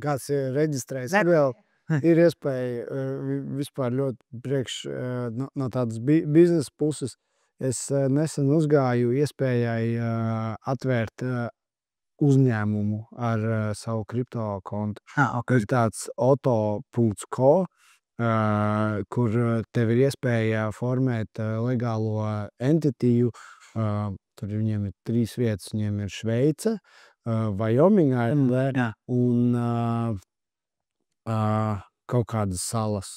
Kāds ir reģistrējis. Ir iespēja vispār ļoti priekš no tādas biznesa puses. Es nesen uzgāju iespējai atvērt uzņēmumu ar savu kripto kontu. Ir tāds auto.co, kur tev ir iespēja formēt legālo entitiju. Tur viņiem ir 3 vietas. Viņiem ir Šveice, Vajomingā un kaut kādas salas.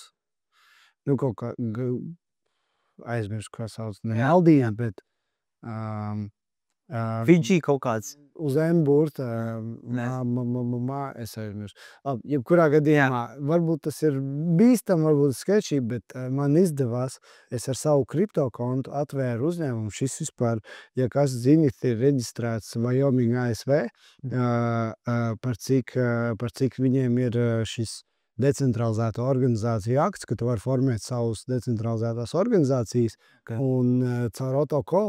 Kaut kā aizmirst, kā sauc, ne Aldija, bet Fidži kaut kāds. Uz M-burta, es aizmirst. Jebkurā gadījumā, varbūt tas ir bīstam, varbūt sketčī, bet man izdevās, es ar savu kripto kontu atvēru uzņēmumu. Šis vispār, ja kas zini, ir reģistrēts Wyoming ASV, par cik viņiem ir šis decentralizēta organizācija akts, ka tu vari formēt savus decentralizētās organizācijas, un caur AutoCo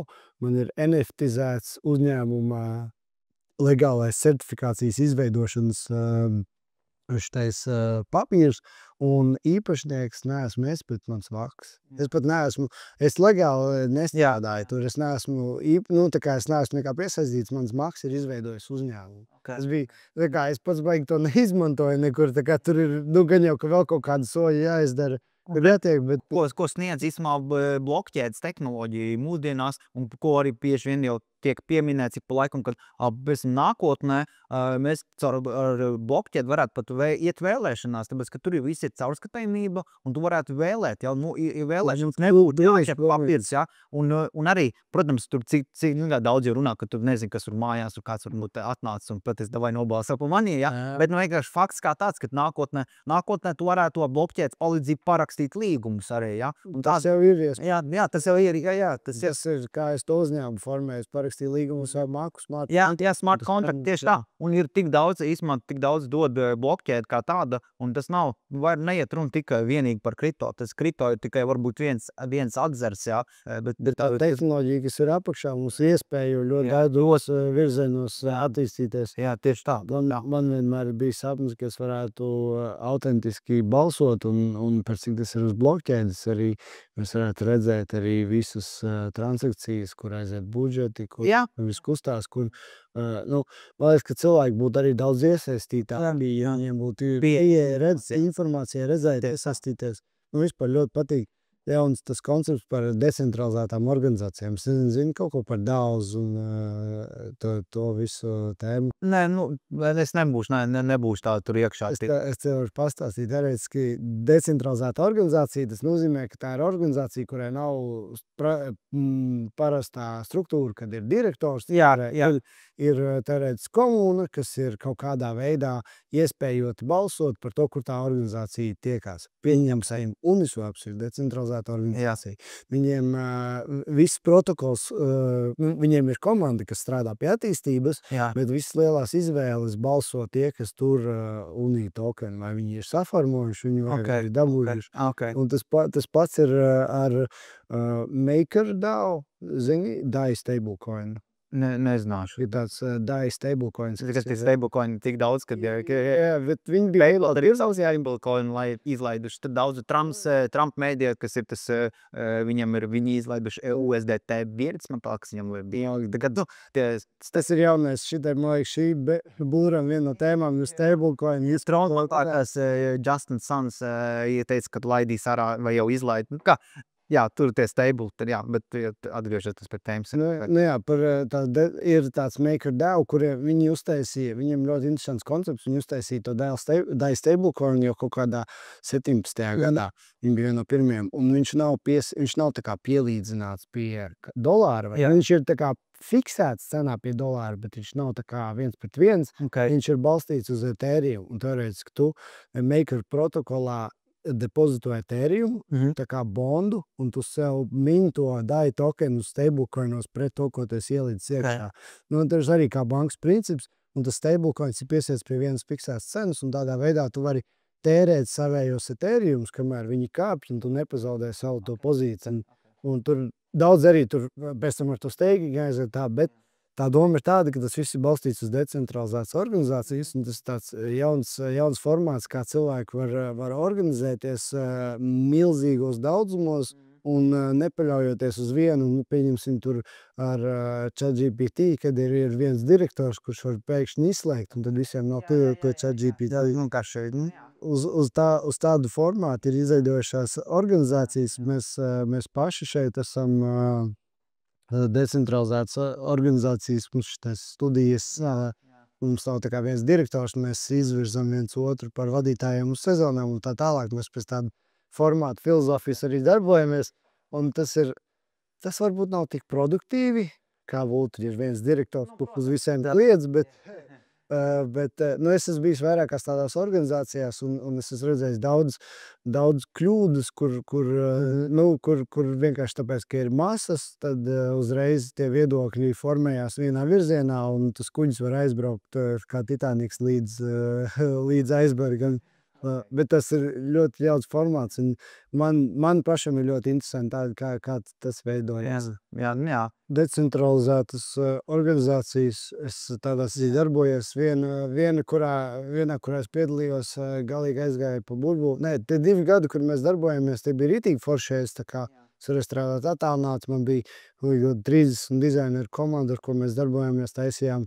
man ir NFTizēts uzņēmuma legālais certifikācijas izveidošanas šitais papīrs, un īpašnieks neesmu es, bet mans vaks. Es pat neesmu, es legāli nestrādāju tur, es neesmu nekā piesaistīts, mans maks ir izveidojis uzņēmumu. Tas bija, es pats baigi to neizmantoju nekur, tur ir, gan jau, ka vēl kaut kāda soļa jāizdara. Ko sniedz īstumā blokķēdes tehnoloģija mūsdienās, un ko arī bieži vien jau tiek pieminēts pa laikam, kad nākotnē mēs ar blokķēdi varētu pat iet vēlēšanās, tāpēc, ka tur viss ir caurskatāmība, un tu varētu vēlēt, vēlēšanas nebūtu jāķep papīrs, un arī, protams, tur cik daudz jau runā, ka tur nezinu, kas tur mājās, tur kāds varbūt atnācis un pateicis, davai nobalso par mani, bet vienkārši fakts kā tāds, ka nākotnē tu varētu to blokķēdes palīdzību parakstīt līgumus arī, Tas jau ir iespējams. Jā, tas jau ir, Tas ir, kā es to uzņēmumu formēju, parakstīt līgumus ar Maku smart. Jā, smart contract tieši tā. Un ir tik daudz, īstenībā tik daudz dod blokķēde kā tāda, un tas nav, var neiet runa tikai vienīgi par kripto. Tas kripto ir tikai varbūt viens atzars, jā. Bet tā tehnoloģija, kas ir apakšā, mums iespēju ļoti daudzos virzienos attīstīties. Jā, tieši tā. Man vienmēr bija sapnis, ka es varētu autentiski balsot, un par cik tas ir uz blokķēdes arī mēs varētu redzēt arī visas transakcijas, kur aiziet budžeti, kur viss kustās, kur, man liekas, ka cilvēki būtu arī daudz iesaistītāki, ja viņiem būtu pieeja informācija, redzēt, iesaistīties. Vispār ļoti patīk jauns tas koncepts par decentralizētām organizācijām. Es zinu kaut ko par DAOs un to visu tēmu. Nē, es nebūšu tā tur iekšā. Es tev varu pastāstīt, ka decentralizēta organizācija, tas nozīmē, ka tā ir organizācija, kurai nav parastā struktūra, kad ir direktors. Ir teorētiski komūna, kas ir kaut kādā veidā iespējot balsot par to, kur tā organizācija tiekās. Pieņemsim, Uniswaps ir decentralizēta organizācija. Viņiem viss protokols, viņiem ir komanda, kas strādā pie attīstības, bet visas lielās izvēles balso tie, kas tur Uni tokeni, vai viņi ir saformojuši, viņi vai ir dabūjuši. Un tas pats ir ar MakerDAO, zini, DAI stablecoin. Nezināšu. Ir tāds DAI stablecoins. Tas ir stablecoin tik daudz, kad bet viņi bija Paylord ir savs stablecoin, lai izlaiduši. Tad daudz Trump mēdija, kas ir tas, viņi izlaiduši USDT vietas, man palaks viņam bija. Tas ir jaunais šitai, man liekas, šī būram viena no tēmām, jo stablecoin. Trump pārkās Justin Suns ieteica, kad laidīs ārā vai jau izlaid. Jā, tur tie stable, tad bet atgriežoties pie tēmas. Ir tāds MakerDAO, kuriem viņi uztaisīja, viņiem ļoti interesants koncepts, viņi uztaisīja to DAI stablecoin jau kaut kādā 17. gadā. Viņi bija viena no pirmiem, un viņš nav tā kā pielīdzināts pie dolāra. Viņš ir tā kā fiksēts cenā pie dolāra, bet viņš nav tā kā 1:1. Viņš ir balstīts uz Ethereum, un teorētiski tu Maker protokolā depozito Ethereum, tā kā bondu, un tu sev min to DAI tokenu stablecoinos pret to, ko tu esi ielīdz iekšā. Tas arī kā bankas princips, un tas stablecoins ir piesiets pie vienas fiksētas cenas, un tādā veidā tu vari tērēt savējos Ethereums, kamēr viņi kāpj, un tu nepazaudē savu to pozīciju. Un tur daudz arī tur pēc tam ar to staking aiziet tā, bet tā doma ir tāda, ka tas viss ir balstīts uz decentralizētas organizācijas, un tas tāds jauns formāts, kā cilvēki var organizēties milzīgos daudzumos un nepaļaujoties uz vienu. Pieņemsim tur ar ChatGPT, kad ir viens direktors, kurš var pēkšņi izslēgt, un tad visiem nav pie ChatGPT. Uz tādu formātu ir izveidojušās organizācijas. Mēs paši šeit esam decentralizētas organizācijas, mums šitais studijas, mums nav tā kā viens direktors, mēs izvirzam viens otru par vadītājiem uz sezonām un tā tālāk. Mēs pēc tādu formātu filozofijas arī darbojamies, un tas varbūt nav tik produktīvi, kā būtu, ja viens direktors uz visiem kliedz, bet es esmu bijis vairākās tādās organizācijās, un es esmu redzējis daudz kļūdas, kur vienkārši tāpēc, ka ir masas, tad uzreiz tie viedokļi formējās vienā virzienā, un tas kuģis var aizbraukt kā Titaniks līdz aizbergam. Bet tas ir ļoti jauns formāts, un man pašam ir ļoti interesanti kā tas veidojas. Jā. Decentralizētas organizācijas, es tādās darbojies, vienā, kurā es piedalījos, galīgi aizgāja pa burbuli. Nē, tie 2 gadi, kur mēs darbojamies, tie bija ritīgi foršais, tā kā es varēju strādāt attālināts, man bija 30 dizaineru komanda, ar ko mēs darbojamies, taisījām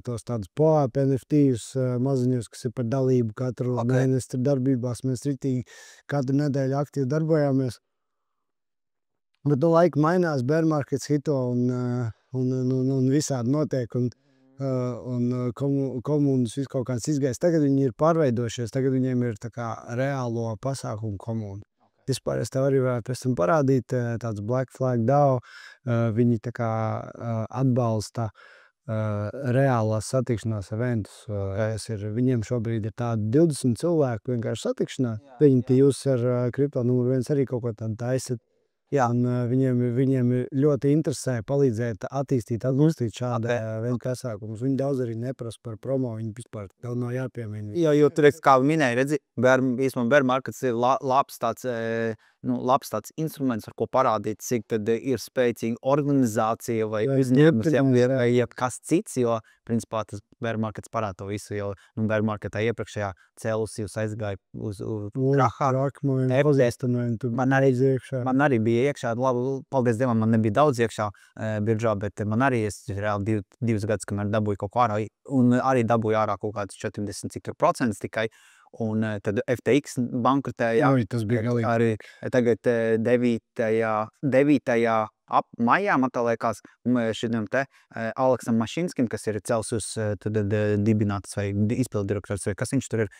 tos tādus POAP NFTs maziņos, kas ir par dalību katru mēnesi darbībās. Mēs ritīgi katru nedēļu aktīvi darbojāmies. Bet laika mainās, bear markets hito un visādi notiek, un komunas viss kaut kāds izgājis. Tagad viņi ir pārveidojušies, tagad viņiem ir tā kā reālo pasākumu komuna. Vispār es tev arī varētu pēc tam parādīt tāds Black Flag DAO. Viņi tā kā atbalsta reālās satikšanās eventus. Viņiem šobrīd ir tādi 20 cilvēku vienkārši satikšanās. Viņi jūs ar kripto numuru 1 arī kaut ko tādu taisat. Jā. Un viņiem ir ļoti interesē palīdzēt attīstīt, atbalstīt šāda veida pasākumus. Viņi daudz arī neprasa par promo, viņi vispār tev nav jāpiemina. Jo tur, kā minēja, redzi, Bear Markets ir labs tāds instruments, ar ko parādīt, cik tad ir spēcīga organizācija vai uzņēmums, vai kas cits, jo, principā, tas Bear Markets parāda to visu, jo Bear Marketā iepriekšējā Celsius aizgāja uz krahā. Man arī bija iekšā, labi, paldies Dievam, man nebija daudz iekšā biržā, bet man arī es reāli divus gadus, kamēr dabūju kaut ko ārā, un arī dabūju ārā kaut kāds 40% tikai. Un tad FTX bankrotēja. Tas bija galīgi. Arī tagad 9. maijā, man tā liekas, šitiem te Aleksam Mašinskim, kas ir Celsius dibināts vai izpildirektors, vai kas viņš tur ir,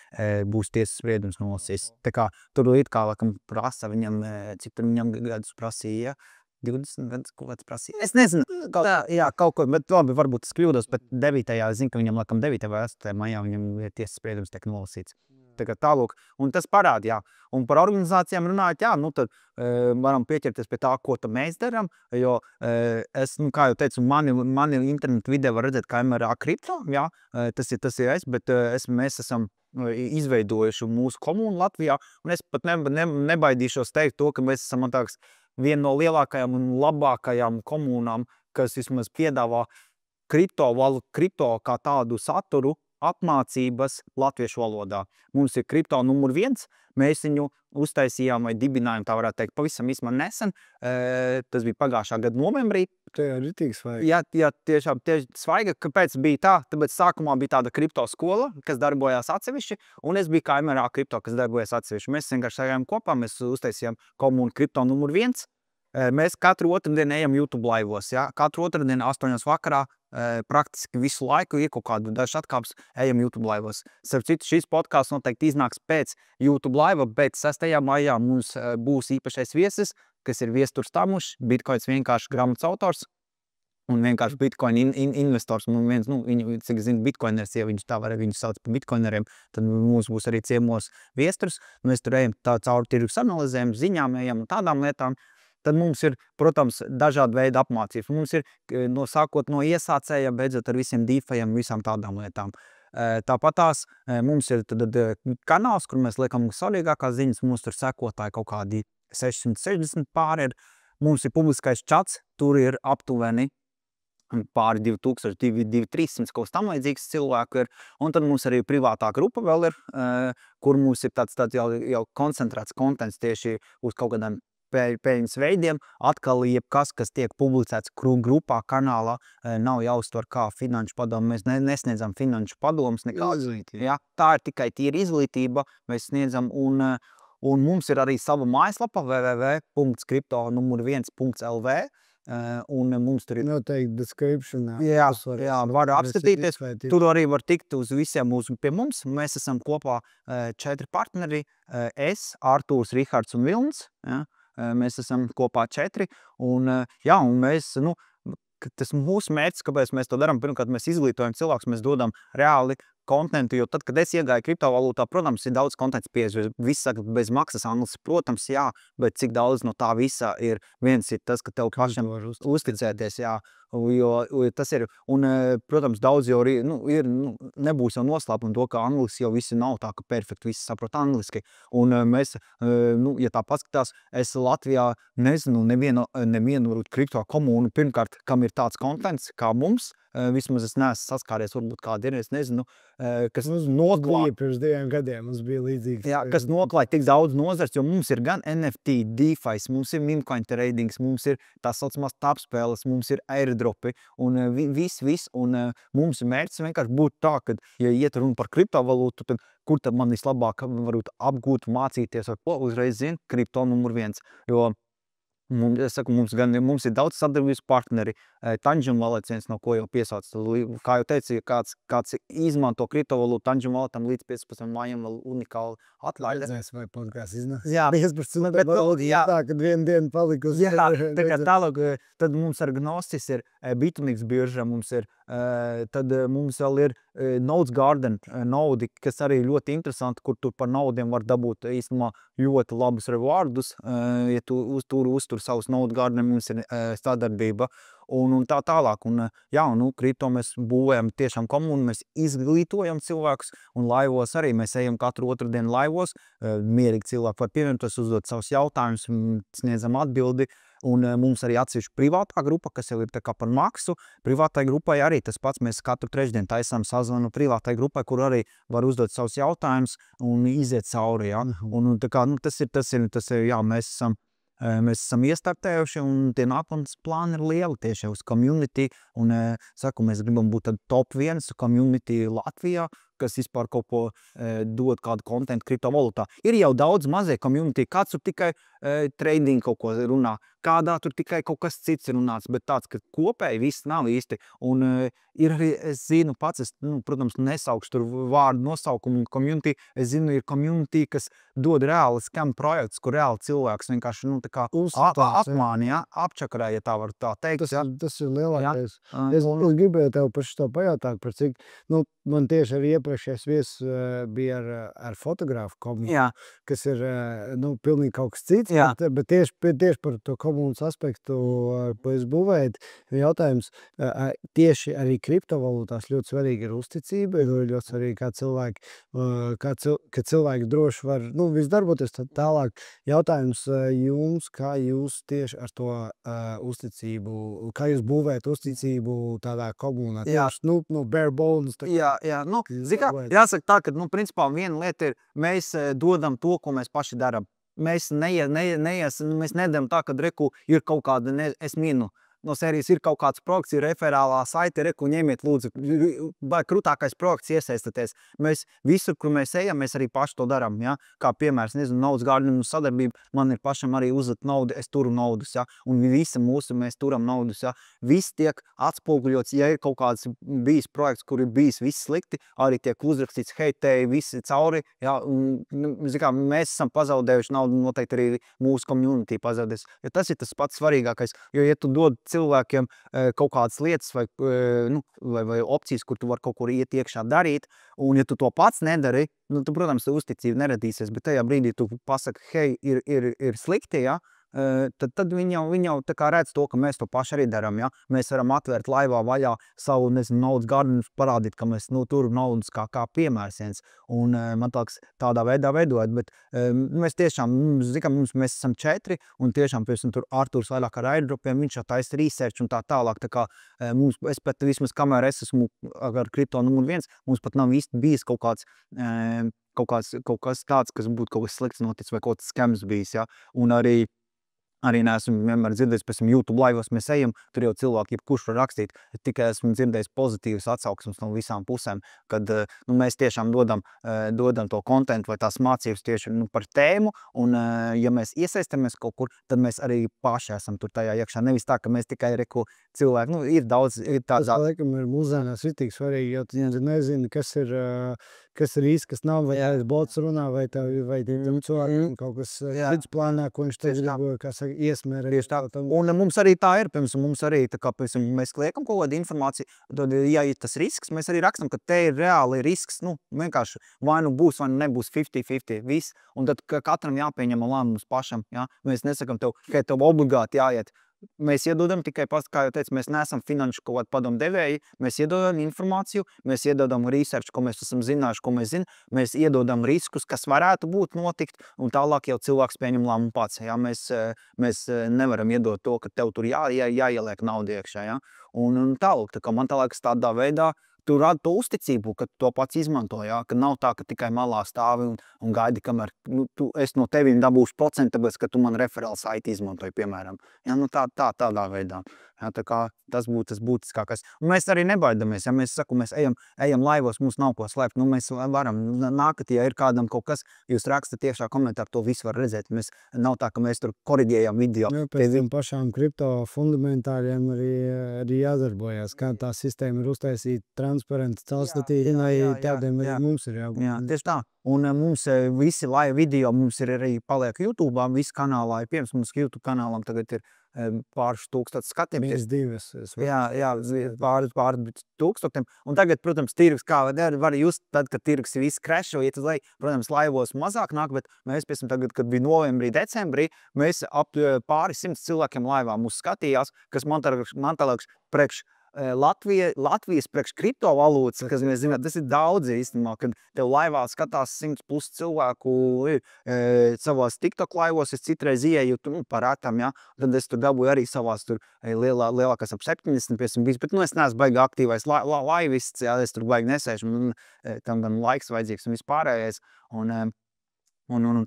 būs tiesas spriedums nolasījis. Tā kā tur it kā laikam prasa viņam, cik tur viņam gadus prasīja, 20 gadus, ko vajag prasīt. Es nezinu, kaut ko, bet labi, varbūt es kļūdos, bet 9. zinu, ka viņam laikam 9. vai 8. maijā viņam tiesas spriedums tiek nolasīts. Tālūk, un tas parāda, jā. Un par organizācijām runājot, jā, tad varam pieķerties pie tā, ko mēs darām, jo es, kā jau teicu, mani internetu vidē var redzēt, kā MRA kripto, jā, tas ir es, bet mēs esam izveidojuši mūsu komunu Latvijā, un es pat nebaidīšos teikt to, ka mēs esam viena no lielākajām un labākajām komunām, kas vismaz piedāvā kripto kā tādu saturu, apmācības latviešu valodā. Mums ir kripto numur 1, mēs viņu uztaisījām vai dibinājām, tā varētu teikt, pavisam īsumā nesen. Tas bija pagājušā gada novembrī. Tā ir ritīgi svaiga. Jā, tiešām svaiga. Kāpēc bija tā? Tāpēc sākumā bija tāda kripto skola, kas darbojās atsevišķi, un es biju kā MRA kripto, kas darbojās atsevišķi. Mēs vienkārši gājām kopā, mēs uztaisījām komunu kripto numur 1. Mēs katru otrdienu ejam YouTube laivos, jā. Katru otrdienu 8 vakarā praktiski visu laiku ir kaut kādu dažs atkāps, ejam YouTube laivos. Starp citu, šīs podcasts noteikti iznāks pēc YouTube laiva, bet 6. maijā mums būs īpašais viesis, kas ir Viesturs Tamušs, Bitcoins vienkārši grāmatas autors un vienkārši Bitcoin investors. Un viens, viņu, cik zinu, Bitcoiners, ja viņš tā var, viņu sauc par Bitcoineriem, tad mums būs arī ciemos Viesturs. Mēs tur ejam caur tirgus analizēm, ziņām ejam un tādām lietām. Tad mums ir, protams, dažādi veidi apmācības. Mums ir sākot no iesācēja, beidzot ar visiem DeFi-iem, visām tādām lietām. Tāpatās mums ir kanāls, kur mēs liekam svarīgākās ziņas. Mums tur sekotāji kaut kādi 660 pāri ir. Mums ir publiskais čats, tur ir aptuveni pāri 2000, 2300, kaut kas tam līdzīgs cilvēku ir. Un tad mums arī privātā grupa vēl ir, kur mums ir tāds jau koncentrēts kontents tieši uz kaut kādām pēļņas veidiem. Atkal jebkas, kas tiek publicēts grupā, kanālā, nav jāuztver kā finanšu padomu. Mēs nesniedzam finanšu padomus nekādas. Jā, tā ir tikai tīra izglītība, mēs sniedzam, un mums ir arī sava mājaslapa www.kriptonumur1.lv, un mums tur ir noteikti descriptionā. Jā, var apskatīties. Tur arī var tikt uz visiem pie mums. Mēs esam kopā 4 partneri, es, Artūrs, Rihards un Vilns, jā. Mēs esam kopā 4, un mēs, tas mūsu mērķis, kāpēc mēs to darām, pirmkārt, mēs izglītojam cilvēkus, mēs dodam reāli kontentu, jo tad, kad es iegāju kriptovalūtā, protams, ir daudz kontents pieejas, viss saka bez maksas anglis, protams, jā, bet cik daudz no tā visā ir, viens ir tas, ka tev pašam uzticēties, jā, jo tas ir, un, protams, daudz jau nebūs jau noslēpumi to, ka anglis jau visi nav tā, ka perfekti visi saprot angliski, un mēs, ja tā paskatās, es Latvijā nezinu nevienu kripto komunu, pirmkārt, kam ir tāds kontents kā mums, vismaz es neesmu saskāries, varbūt kādi ir, es nezinu, kas noklāja pirms 2 gadiem, mums bija līdzīgs. Jā, kas noklāja tik daudz nozars, jo mums ir gan NFT, DeFi, mums ir meme-coin tradings, mums ir tā saucamās tapspēles, mums ir airdropi un viss, un mums mērķis vienkārši būtu tā, ka, ja iet runa par kriptovalūtu, tad kur tad man vislabāk varbūt apgūt, mācīties, vai ko uzreiz zina, kripto numur 1, jo mums ir daudz sadarbības partneri, Tangent Wallet, no ko jau piesauc. Kā jau teicu, ja kāds izmanto kriptovalūtu Tangent Walletam līdz 15. maijam vēl unikāli atlaide. Redzēs, vai podkāsts iznāks. Jā, 15. Jā, tā, kad vienu dienu palikusi. Jā, tālāk, tad mums ar Gnosis ir Bitunix birža, mums ir, tad mums vēl ir Nodes Garden nodi, kas arī ļoti interesanti, kur tu par naudiem var dabūt īstenībā ļoti labus rewardus, ja tu uztur savus Node Garden, mums ir sadarbība un tā tālāk. Un, jā, kripto mēs būvējam tiešām komunu, mēs izglītojam cilvēkus, un laivos arī mēs ejam katru otrdienu laivos, mierīgi cilvēki var pievienoties, uzdot savus jautājumus, sniedzam atbildi. Un mums arī atsevišķi privātā grupa, kas jau ir tā kā par maksu. Privātai grupai arī tas pats, mēs katru trešdienu taisām sazvanu privātai grupai, kur arī var uzdot savus jautājumus un iziet cauri, jā. Un tā kā, tas ir, jā, mēs esam iestartējuši, un tie nākotnes plāni ir lieli tieši uz community, un, saku, mēs gribam būt top 1 community Latvijā, kas vispār kaut ko dod kādu kontentu kriptovalūtā. Ir jau daudz mazie community, kāds tur tikai trading kaut ko runā, kādā tur tikai kaut kas cits ir runāts, bet tāds, ka kopēji viss nav īsti. Un ir arī, es zinu pats, es, protams, nesaukšu tur vārdu nosaukumu community, es zinu, ir community, kas dod reāli scam projekts, kur reāli cilvēks vienkārši, tā kā apmāni, ja, apčakarē, ja tā var tā teikt. Tas ir lielākais. Es gribēju tev par šito pajautāt, par cik, man tieši arī iepriekšējais viesis bija ar fotogrāfu komunu, kas ir, pilnīgi kaut kas cits, bet tieši par to komunas aspektu, ko es būvēju, jautājums, tieši arī kriptovalūtās ļoti svarīgi ir uzticība, ir ļoti svarīgi, kā cilvēki droši var, viss darboties tālāk. Jautājums jums, kā jūs tieši ar to uzticību, kā jūs būvējat uzticību tādā komunā? Tieši, bare bones. Jāsaka tā, ka, principā viena lieta ir, mēs dodam to, ko mēs paši darām. Mēs nedaram tā, ka reku ir kaut kāda, es minu, no sērijas ir kaut kāds projekts, ir referālā saite, reku ņemiet lūdzu, vai krūtākais projekts iesaistaties. Mēs visur, kur mēs ejam, mēs arī paši to darām, ja? Kā piemērs, Nodes Garden sadarbība, man ir pašam arī uzlikt naudu, es turu naudus, ja? Un visi mēs turam naudus, ja? Viss tiek atspoguļots, ja ir kaut kāds bijis projekts, kur ir bijis viss slikti, arī tiek uzrakstīts, hei, te visi cauri, ja? Un, mēs esam pazaudējuši naudu, noteikti arī mūsu community pazaudēs. Ja tas ir tas pats svarīgākais, jo, ja tu dod cilvēkiem kaut kādas lietas vai opcijas, kur tu vari kaut kur iet iekšā darīt, un ja tu to pats nedari, tu, protams, uzticība neradīsies, bet tajā brīdī tu pasaki, hei, ir slikti, ja? Tad viņi jau tā kā redz to, ka mēs to paši arī darām, ja? Mēs varam atvērt laivā vaļā savu, Nodes Garden, parādīt, ka mēs, turam naudas kā piemērsiens, un man tāks tādā veidā veidojot, bet mēs tiešām, mēs esam 4, un tiešām, piemēram, tur Arturs vairāk ar airdropiem, viņš jau taisa research un tā tālāk, tā kā es pat vismaz, kamēr es esmu ar kripto numur 1, mums pat nav īsti bijis kaut kas tāds, kas būtu kaut kas slikts noticis vai kaut kas skams bijis, ja? Un arī neesmu vienmēr dzirdējis, pēc YouTube laivos mēs ejam, tur jau cilvēki, jebkurš var rakstīt, tikai esmu dzirdējis pozitīvas atsauksmes no visām pusēm, kad mēs tiešām dodam to kontentu vai tās mācības tieši par tēmu, un ja mēs iesaistamies kaut kur, tad mēs arī paši esam tur tajā iekšā, nevis tā, ka mēs tikai cilvēki, ir daudz, ir tāds. Tas, laikam, ir mūsdienās ritīgi svarīgi, jo tu nezini, kas ir īsti, kas nav, vai bots runā, vai cilvēkam kaut kas cits plānā, ko viņš teiks, kā saka, iesmēra. Un mums arī tā ir, piemēram, mums arī, tā kā, mēs kliekam kaut kādu informāciju, tad, ja ir tas risks, mēs arī rakstam, ka te ir reāli risks, vienkārši vai būs, vai nebūs 50-50, viss, un tad katram jāpieņem lēmums pašam, ja? Mēs nesakam tev, ka tev obligāti jāiet. Mēs iedodam tikai, kā jau teicu, mēs neesam finanšu kaut kādu padomu devēji, mēs iedodam informāciju, mēs iedodam research, ko mēs esam zinājuši, ko mēs zinām, mēs iedodam riskus, kas varētu būt notikt, un tālāk jau cilvēks pieņem lēmumu pats. Ja? Mēs nevaram iedot to, ka tev tur jāieliek naudu iekšā. Ja? Un tālāk, tā kā man liekas tādā veidā, tu rādi to uzticību, ka to pats izmanto, ja? Ka nav tā, ka tikai malā stāvi un gaidi, kamēr es no tevīm dabūšu procentu, tāpēc, ka tu man referāli saiti izmantoji, piemēram. Ja? Tādā veidā. Ja? Tā kā tas būtu tas būtiskākais. Un mēs arī nebaidamies, ja mēs ejam laivos, mums nav ko slēpt, mēs varam nākat, ja ir kādam kaut kas, jūs rakstat iekšā komentāru, to visu var redzēt. Nav tā, ka mēs tur koriģējam video. Pēc tiem pašām kripto fundamentāļiem arī jādarbojās, kā tā sistēma ir uztaisīta transparenti, caurskatīta, tādiem arī mums ir jābūt. Jā, tieši tā. Un mums visi live video mums ir arī paliek YouTube'ā, visi kanālā, pirms mums YouTube kanālam tagad ir pāris tūkstoši skatiem. Viens, divas. Jā, pāris tūkstotiem. Un tagad, protams, tirgus kā var just, tad, kad tirgus viss krešo, iet uz leju, protams, laivos mazāk nāk, bet mēs, piemēram, tagad, kad bija novembrī, decembrī, mēs ap pāris 100 cilvēkiem laivā mūs skatījās, kas man liekas priekš Latvijas priekš kriptovalūtas, kas mēs zinām, tas ir daudz īstenībā, kad tev laivā skatās 100 plus cilvēku savās TikTok laivos, es citreiz ieju par rētām, ja, tad es tur dabūju arī savās tur lielākās ap 70, 50, bet es neesmu baigi aktīvais laivists, ja, es tur baigi nesēšu, tam gan laiks vajadzīgs un vispārējais, un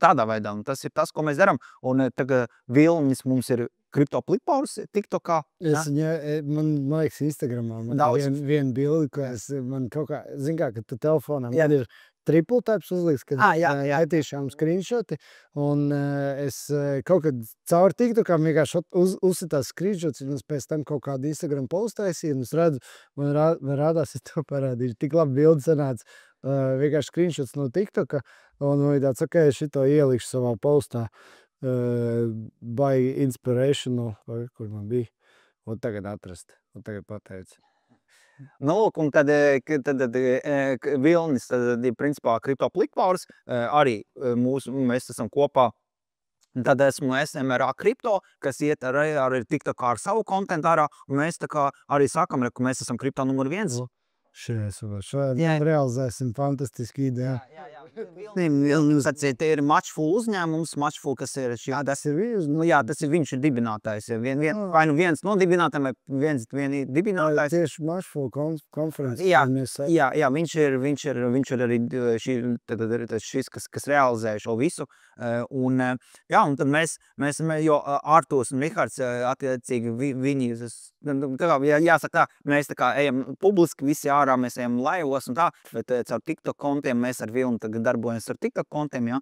tādā veidā, un tas ir tas, ko mēs darām, un tagad Vilnis mums ir kriptoplipārs TikTokā. Man liekas Instagramā, man viena bildi, ko man kaut kā, zin kā, ka tu telefonā, man ir triple taps uzliks, kad netīšām screenshoti, un es kaut kad caur TikTokām vienkārši uzsitās screenshots, un es pēc tam kaut kādu Instagram postēsīju, un es redzu, man rādās, es to parādīšu, tik labi bildi sanāca, vienkārši screenshots no TikToka, un man ir tāds, ok, šito ielikšu savā postā. By inspirational, kur man bija, un tagad atrast, un tagad pateicu. Nu, lūk, un tad Vilnis, tad ir principā kriptoplipārs, arī mēs esam kopā. Tad esmu SMRA kripto, kas iet arī TikTokā ar savu kontentu ārā, un mēs tā kā arī sākam, ka mēs esam kripto numur 1. Šodien realizēsim fantastisku ideju. Te ir Matchful uzņēmums, Matchful, kas ir šī... Tas ir viņš? Jā, tas ir viņš ir dibinātājs. Vai nu viens no dibinātājiem, vai viens dibinātājs. Tieši Matchful konferences. Jā, viņš ir arī šis, kas realizē šo visu. Un tad mēs jo Artūrs un Rihards, attiecīgi viņi, jāsaka tā, mēs tā kā ejam publiski, visi ārā, mēs ejam laivos un tā, bet caur TikTok kontiem mēs ar Vilnu tagad darbojamies ar TikTok kontiem, ja,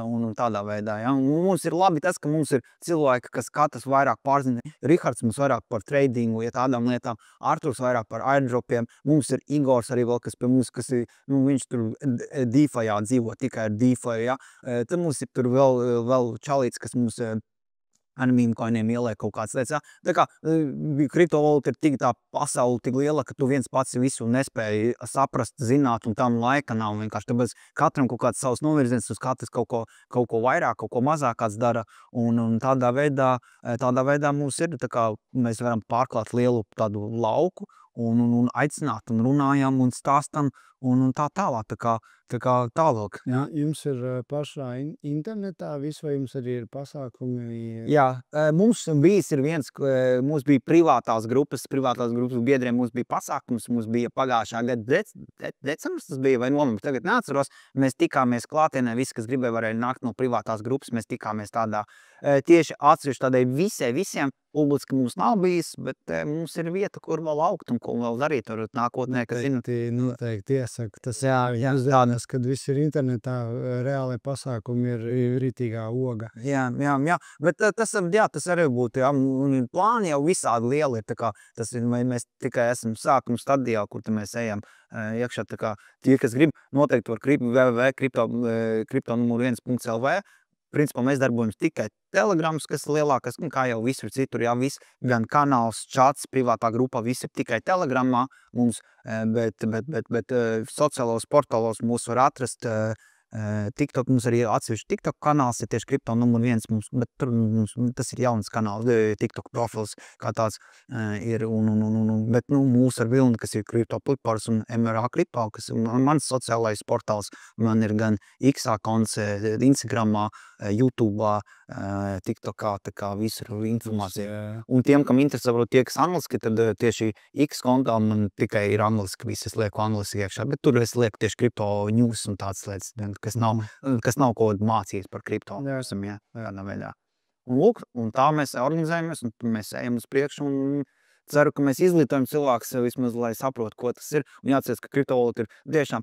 un tādā veidā, ja. Un mums ir labi tas, ka mums ir cilvēki, kas katrs vairāk pārzina. Rihards mums vairāk par tradingu, ja tādām lietām, Arturs vairāk par airdropiem, mums ir Igors arī vēl, kas pie mums, kas ir, viņš tur DeFi'ā dzīvo tikai ar DeFi, ja. Tad mums ir tur vēl čalīts, kas mums ar mīmkoiniem ieliek kaut kāds lietas. Ja? Tā kā kriptovalūta ir tik tā pasaule tik liela, ka tu viens pats visu nespēji saprast, zināt, un tam laika nav. Vienkārši tāpēc katram kaut kāds savs novirziens, uz katrs kaut ko vairāk, kaut ko mazāk kāds dara, un tādā veidā mums ir, tā kā mēs varam pārklāt lielu tādu lauku, un aicināt, un runājam, un stāstam, un tā tālāk, tā kā tālāk. Jā, jums ir pašā internetā viss, vai jums arī ir pasākumi? Jā, mums bija privātās grupas biedriem, mums bija pasākums, mums bija pagājušā gada decembris, tas bija, vai novembris, tagad neatceros, mēs tikāmies klātienē, visi, kas gribēja, varēja nākt no privātās grupas, mēs tikāmies tādā tieši atsevišķi tādai visiem, publiski mums nav bijis, bet mums ir vieta, kur vēl augt un ko vēl darīt ar nākotnē, kas zina. Noteikti iesaka, tas jāzināmas, kad viss ir internetā, reāli pasākumi ir ritīgā oga. Jā, bet tas arī būtu, jā, un plāni jau visādi lieli ir, tā kā tas ir, mēs tikai esam sākuma stadijā, kur mēs ejam iekšā, tā kā tie, kas grib, noteikti var www.kriptonumur1.lv. Principā mēs darbojamies tikai Telegrams, kas ir lielākais, kā jau visur citur, jā, viss, gan kanāls, čats, privātā grupā, viss ir tikai Telegramā mums, bet sociālos portālos mūs var atrast, TikTok, mums arī atsevišķi TikTok kanāls, ir tieši kripto numur 1 mums, bet tur tas ir jauns kanāls, TikTok profils kā tāds ir, bet mūs ar Vilni, kas ir kriptoplipārs un MRA kripto, kas ir mans sociālais portāls, man ir gan X konts, Instagramā, YouTube'ā, TikTokā, tā kā visur informācija. Un tiem, kam interesē, varbūt tie, kas angliski, tad tieši X kontā man tikai ir angliski, viss es lieku angliski iekšā, bet tur es lieku tieši kripto news un tāds lietas, kas nav kaut kāda mācības par kripto. Tādā veidā. Un lūk, un tā mēs organizējamies, un mēs ejam uz priekšu, un ceru, ka mēs izglītojam cilvēkus vismaz, lai saprotu, ko tas ir. Un jāatceras, ka kriptovalūta ir tiešām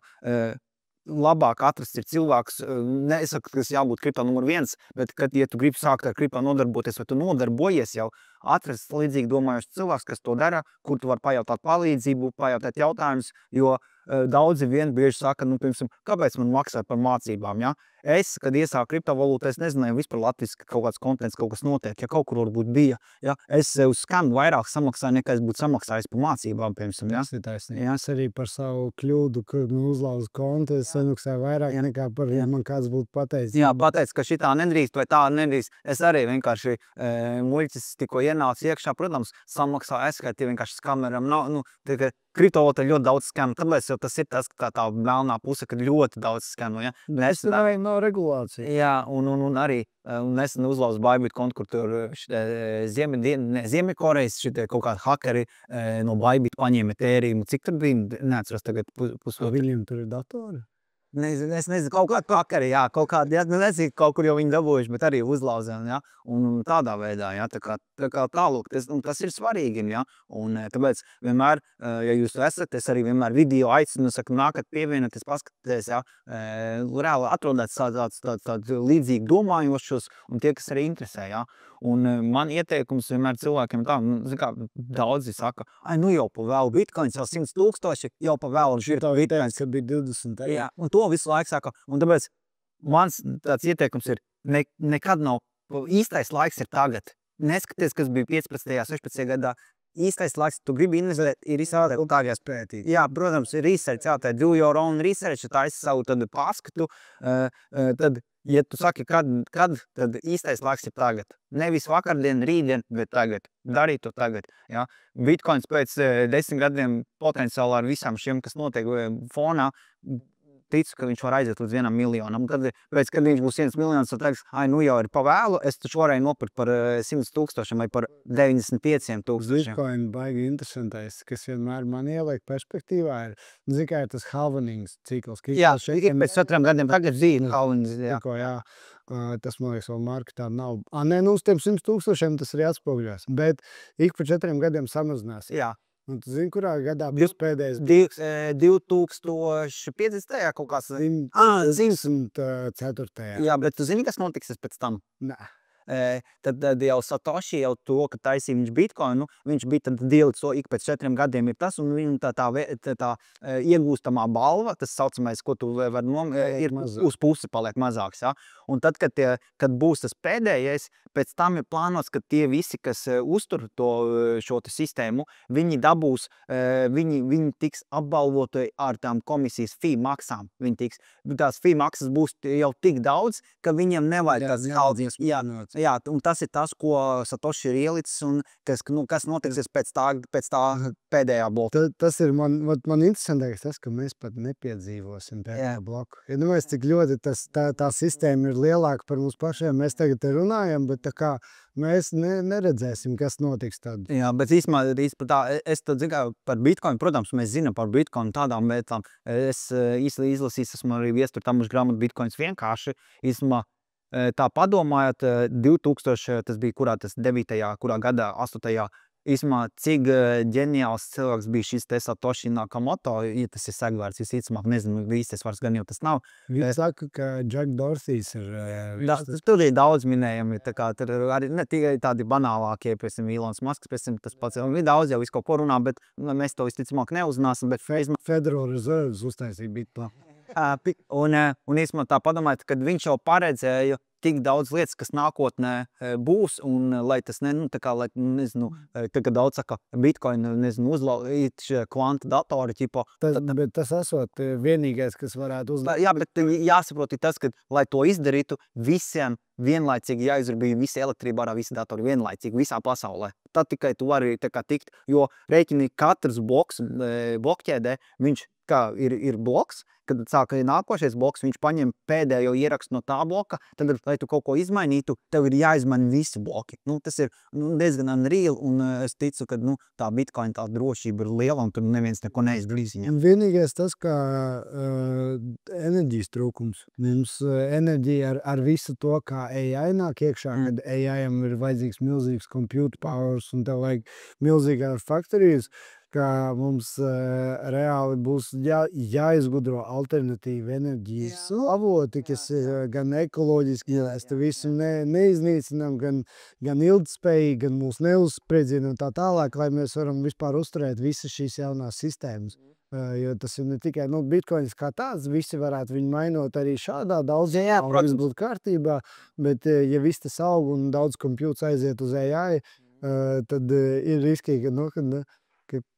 labāk atrast ir cilvēks, nesaku, kas jābūt kripto numur 1, bet, kad, ja tu gribi sākt ar kripto nodarboties, vai tu nodarbojies jau, atrast līdzīgi domājuši cilvēks, kas to dara, kur tu var pajautāt palīdzību, pajautāt jautājumus, jo daudzi bieži saka, piemēram, kāpēc man maksā par mācībām, ja? Es, kad iesāku kriptovalūtu, es nezināju vispār latviski kaut kāds kontents, kaut kas notiek, ja kaut kur varbūt bija, ja? Es uz skanu vairāk samaksāju, nekā es būtu samaksājis par mācībām, piemēram, ja? Tas ir taisnība. Jā, es arī par savu kļūdu, kad uzlauzu kontu, es samaksāju vairāk nekā par, ja man kāds būtu pateicis. Jā, pateic, ka šitā nedrīkst vai tā nedrīkst. Es arī vienkārši muļķis tikko ienācu iekšā, protams, samaksāju aizskaitīju vienkārši s kameram. Kriptovalūtā ļoti daudz skanu, tāpēc jau tas ir tas, tā melnā puse, kad ļoti daudz skanu, ja? Tas ir nav regulācija. Jā, un arī nesen uzlauzu Bybit kontu, kur tur Ziemeļkorejas šitie kaut kādi hakeri no Bybit paņēma Ethereum. Cik tur bija? Neatceros tagad pusotru. Viņiem tur ir datori? Es nezinu, kaut kādi hakeri, jā, kaut kādi, ja, nezinu, kaut kur jau viņi dabūjuši, bet arī uzlauzēm, ja, un tādā veidā, ja, tā kā tālūk, tas ir svarīgi, ja, un tāpēc vienmēr, ja jūs esat, es arī vienmēr video aicinu, saku, nākat pievienoties, paskatīties, ja, reāli atrodāt tādu līdzīgi domājošos, un tie, kas arī interesē, ja, un man ieteikums vienmēr cilvēkiem tā, kā daudzi saka, nu jau pa vēl bitcoins, jau 100 000, jau pa vēl bitcoins, kad bija 20 eiro. Jā, un to visu laiku saka, un tāpēc mans tāds ieteikums ir, nekad nav, īstais laiks ir tagad. Neskaties, kas bija 15. 16. gadā, īstais laiks, tu gribi investēt, ir Tāgās pētīt. Jā, protams, ir research, jā, tā do your own research, tā esi savu tad pārskatu, tad, ja tu saki, kad, tad īstais laiks ir tagad. Nevis vakardien, rītdien, bet tagad. Darīt to tagad, jā. Bitcoins pēc 10 gadiem potenciāli ar visām šiem, kas notiek fonā, ticu, ka viņš var aiziet līdz 1 miljonam. Tad, pēc, kad viņš būs 1 miljons, tad teiks, nu jau ir pavēlu, es taču varēju nopirkt par 100 000 vai par 95 000. Bitcoin baigi interesantais, kas vienmēr man ieliek perspektīvā ir, zin kā ir tas halvenings cikls. Jā, pēc 4 gadiem tagad zīna halvenings, jā. Jā. Tas, man liekas, vēl marketā nav. Nē, uz tiem 100 000 tas arī atspoguļos, bet ik pa 4 gadiem samazinās. Jā. Un tu zini, kurā gadā būs pēdējais? 2050. kaut kāds. 104. Jā, bet tu zini, kas notiks pēc tam? Nē. Tad jau Satoshi jau to, ka taisīja viņš Bitcoinu, viņš bija tad dielis to ik pēc 4 gadiem ir tas, un viņa tā iegūstamā balva, tas saucamais, ko tu var ir uz pusi paliek mazāks, ja? Un tad, kad būs tas pēdējais, pēc tam ir plānots, ka tie visi, kas uztur šo sistēmu, viņi dabūs, viņi tiks apbalvoti ar tām komisijas fee maksām. Tās fee maksas būs jau tik daudz, ka viņiem nevajag tās haldziņas. Jā, un tas ir tas, ko Satoshi ir ielicis un kas notiksies pēc tā pēdējā bloka. Tas ir man interesantākais tas, ka mēs pat nepiedzīvosim pēdējā bloku. Ja domājies, cik ļoti tā sistēma ir lielāka par mums pašiem, mēs tagad te runājam, bet tā kā mēs neredzēsim, kas notiks tad. Jā, bet īstenībā tā, es tad zinu, par Bitcoin, protams, mēs zinām par Bitcoin tādām lietām. Es izlasīju, esmu arī viestur tam uz grāmatu Bitcoins vienkārši. Īstenībā tā padomājot, 2000, tas bija tas 9. kurā gadā, 8. Īsumā, cik ģeniāls cilvēks bija šis te Satoshi Nakamoto, ja tas ir segvārds, visticamāk, nezinu, īstais vārds gan jau tas nav. Viņi saka, ka Jack Dorsey's ir... Tur ir daudz minējumi, tā kā tur arī ne tikai tādi banālākie, piemēram, Elons Musks, piemēram, tas pats, ir daudz jau visu kaut ko runā, bet mēs to visticamāk neuzzināsim, bet Federal Reserves uztaisīja Bitcoin. Un īsumā tā padomājot, kad viņš jau paredzēja tik daudz lietas, kas nākotnē būs, un lai tas nezinu, kad daudz saka Bitcoin, nezinu, uzlaut kvanta datori, Bet tas esot vienīgais, kas varētu uzlaut. Jā, bet jāsaprot tas, ka, lai to izdarītu, visiem vienlaicīgi jāizrabīja visi elektrība ārā, visi datori vienlaicīgi visā pasaulē. Tad tikai tu vari tikt, jo rēķini katrs bloks, blokķēdē, viņš ir bloks, kad sāka nākošais bloks, viņš paņem pēdējo ierakstu no tā bloka, tad, lai tu kaut ko izmainītu, tev ir jāizmaina visi bloki. Tas ir diezgan unreal, un es ticu, ka tā Bitcoin tā drošība ir liela, un tur neviens neko neizdarīs viņam. Vienīgais tas, ka enerģijas trūkums. Mums enerģija ar visu to, kā AI nāk iekšā, kad AI-am ir vajadzīgs milzīgs computer powers, un tev vajag milzīgās faktorijas, ka mums reāli būs jāizgudro alternatīvi enerģijas avoti, kas ir gan ekoloģiski, mēs te visu neiznīcinām, gan ilgtspējīgi, gan mūs neuzspriedzina un tā tālāk, lai mēs varam vispār uzturēt visas šīs jaunās sistēmas. Jo tas ir ne tikai bitkoins kā tāds, visi varētu viņu mainot arī šādā daudz, protams. viss būtu kārtībā, bet ja viss tas aug un daudz kompjūts aiziet uz AI, tad ir riskīgi,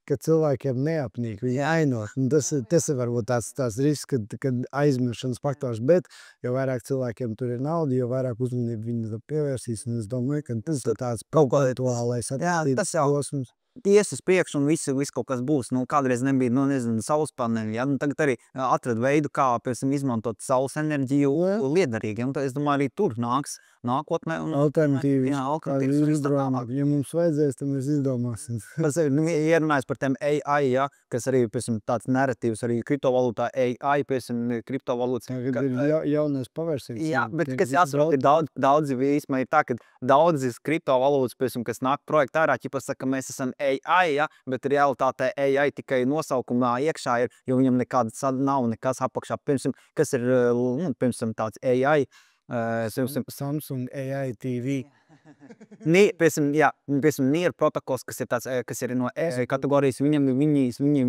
ka cilvēkiem neapnīk, viņi ainot. Tas ir varbūt tās risks, kad aizmiršanas faktors, bet jo vairāk cilvēkiem tur ir nauda, jo vairāk uzmanību viņi tam pievērsīs, un es domāju, ka tas ir tāds kaut kā rituālais tas jau posms. Tiesas priekš un viss kaut kas būs. Kādreiz nebija, nezinu, saules paneļi, ja? Tagad arī atrada veidu, kā, piemēram, izmantot saules enerģiju liederīgi. Un tad, es domāju, arī tur nāks nākotnē. Alternatīvas. Jā, alternatīvas. Izdomāt. Ja mums vajadzēs, tad mēs izdomāsim. Tas ir ierunājis par tiem AI, ja? Kas arī, piemēram, tāds narratīvs arī kriptovalūtā AI, piemēram, kriptovalūtas. Tagad ir jaunais pavērsības. Jā, bet kas jāsaprot, ir daudzi vismaz ir tā, ka daudzas kriptovalūtas, piemēram, kas nāk projektā ārā, ķipa saka, mēs esam AI, ja, bet realitātē AI tikai nosaukumā iekšā ir, jo viņam nekāda nav nekas apakšā. Piemēram, kas ir, piemēram, tāds AI, Samsung AI TV. Piemēram, NIR protokols, kas ir tāds, kas ir no kategorijas, viņam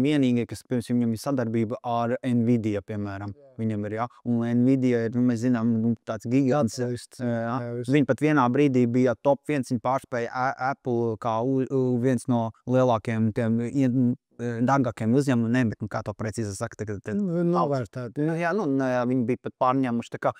vienīgi, kas, piemēram, viņam ir sadarbība ar Nvidia, piemēram, viņam ir, jā, un Nvidia ir, mēs zinām, tāds gigants, viņi pat vienā brīdī bija top 1, viņi pārspēja Apple kā viens no lielākajiem tiem dārgākiem uzņēmumiem, bet kā to precīzi saka, Novērtēt. Jā, viņi bija pat pārņēmuši, tā kā,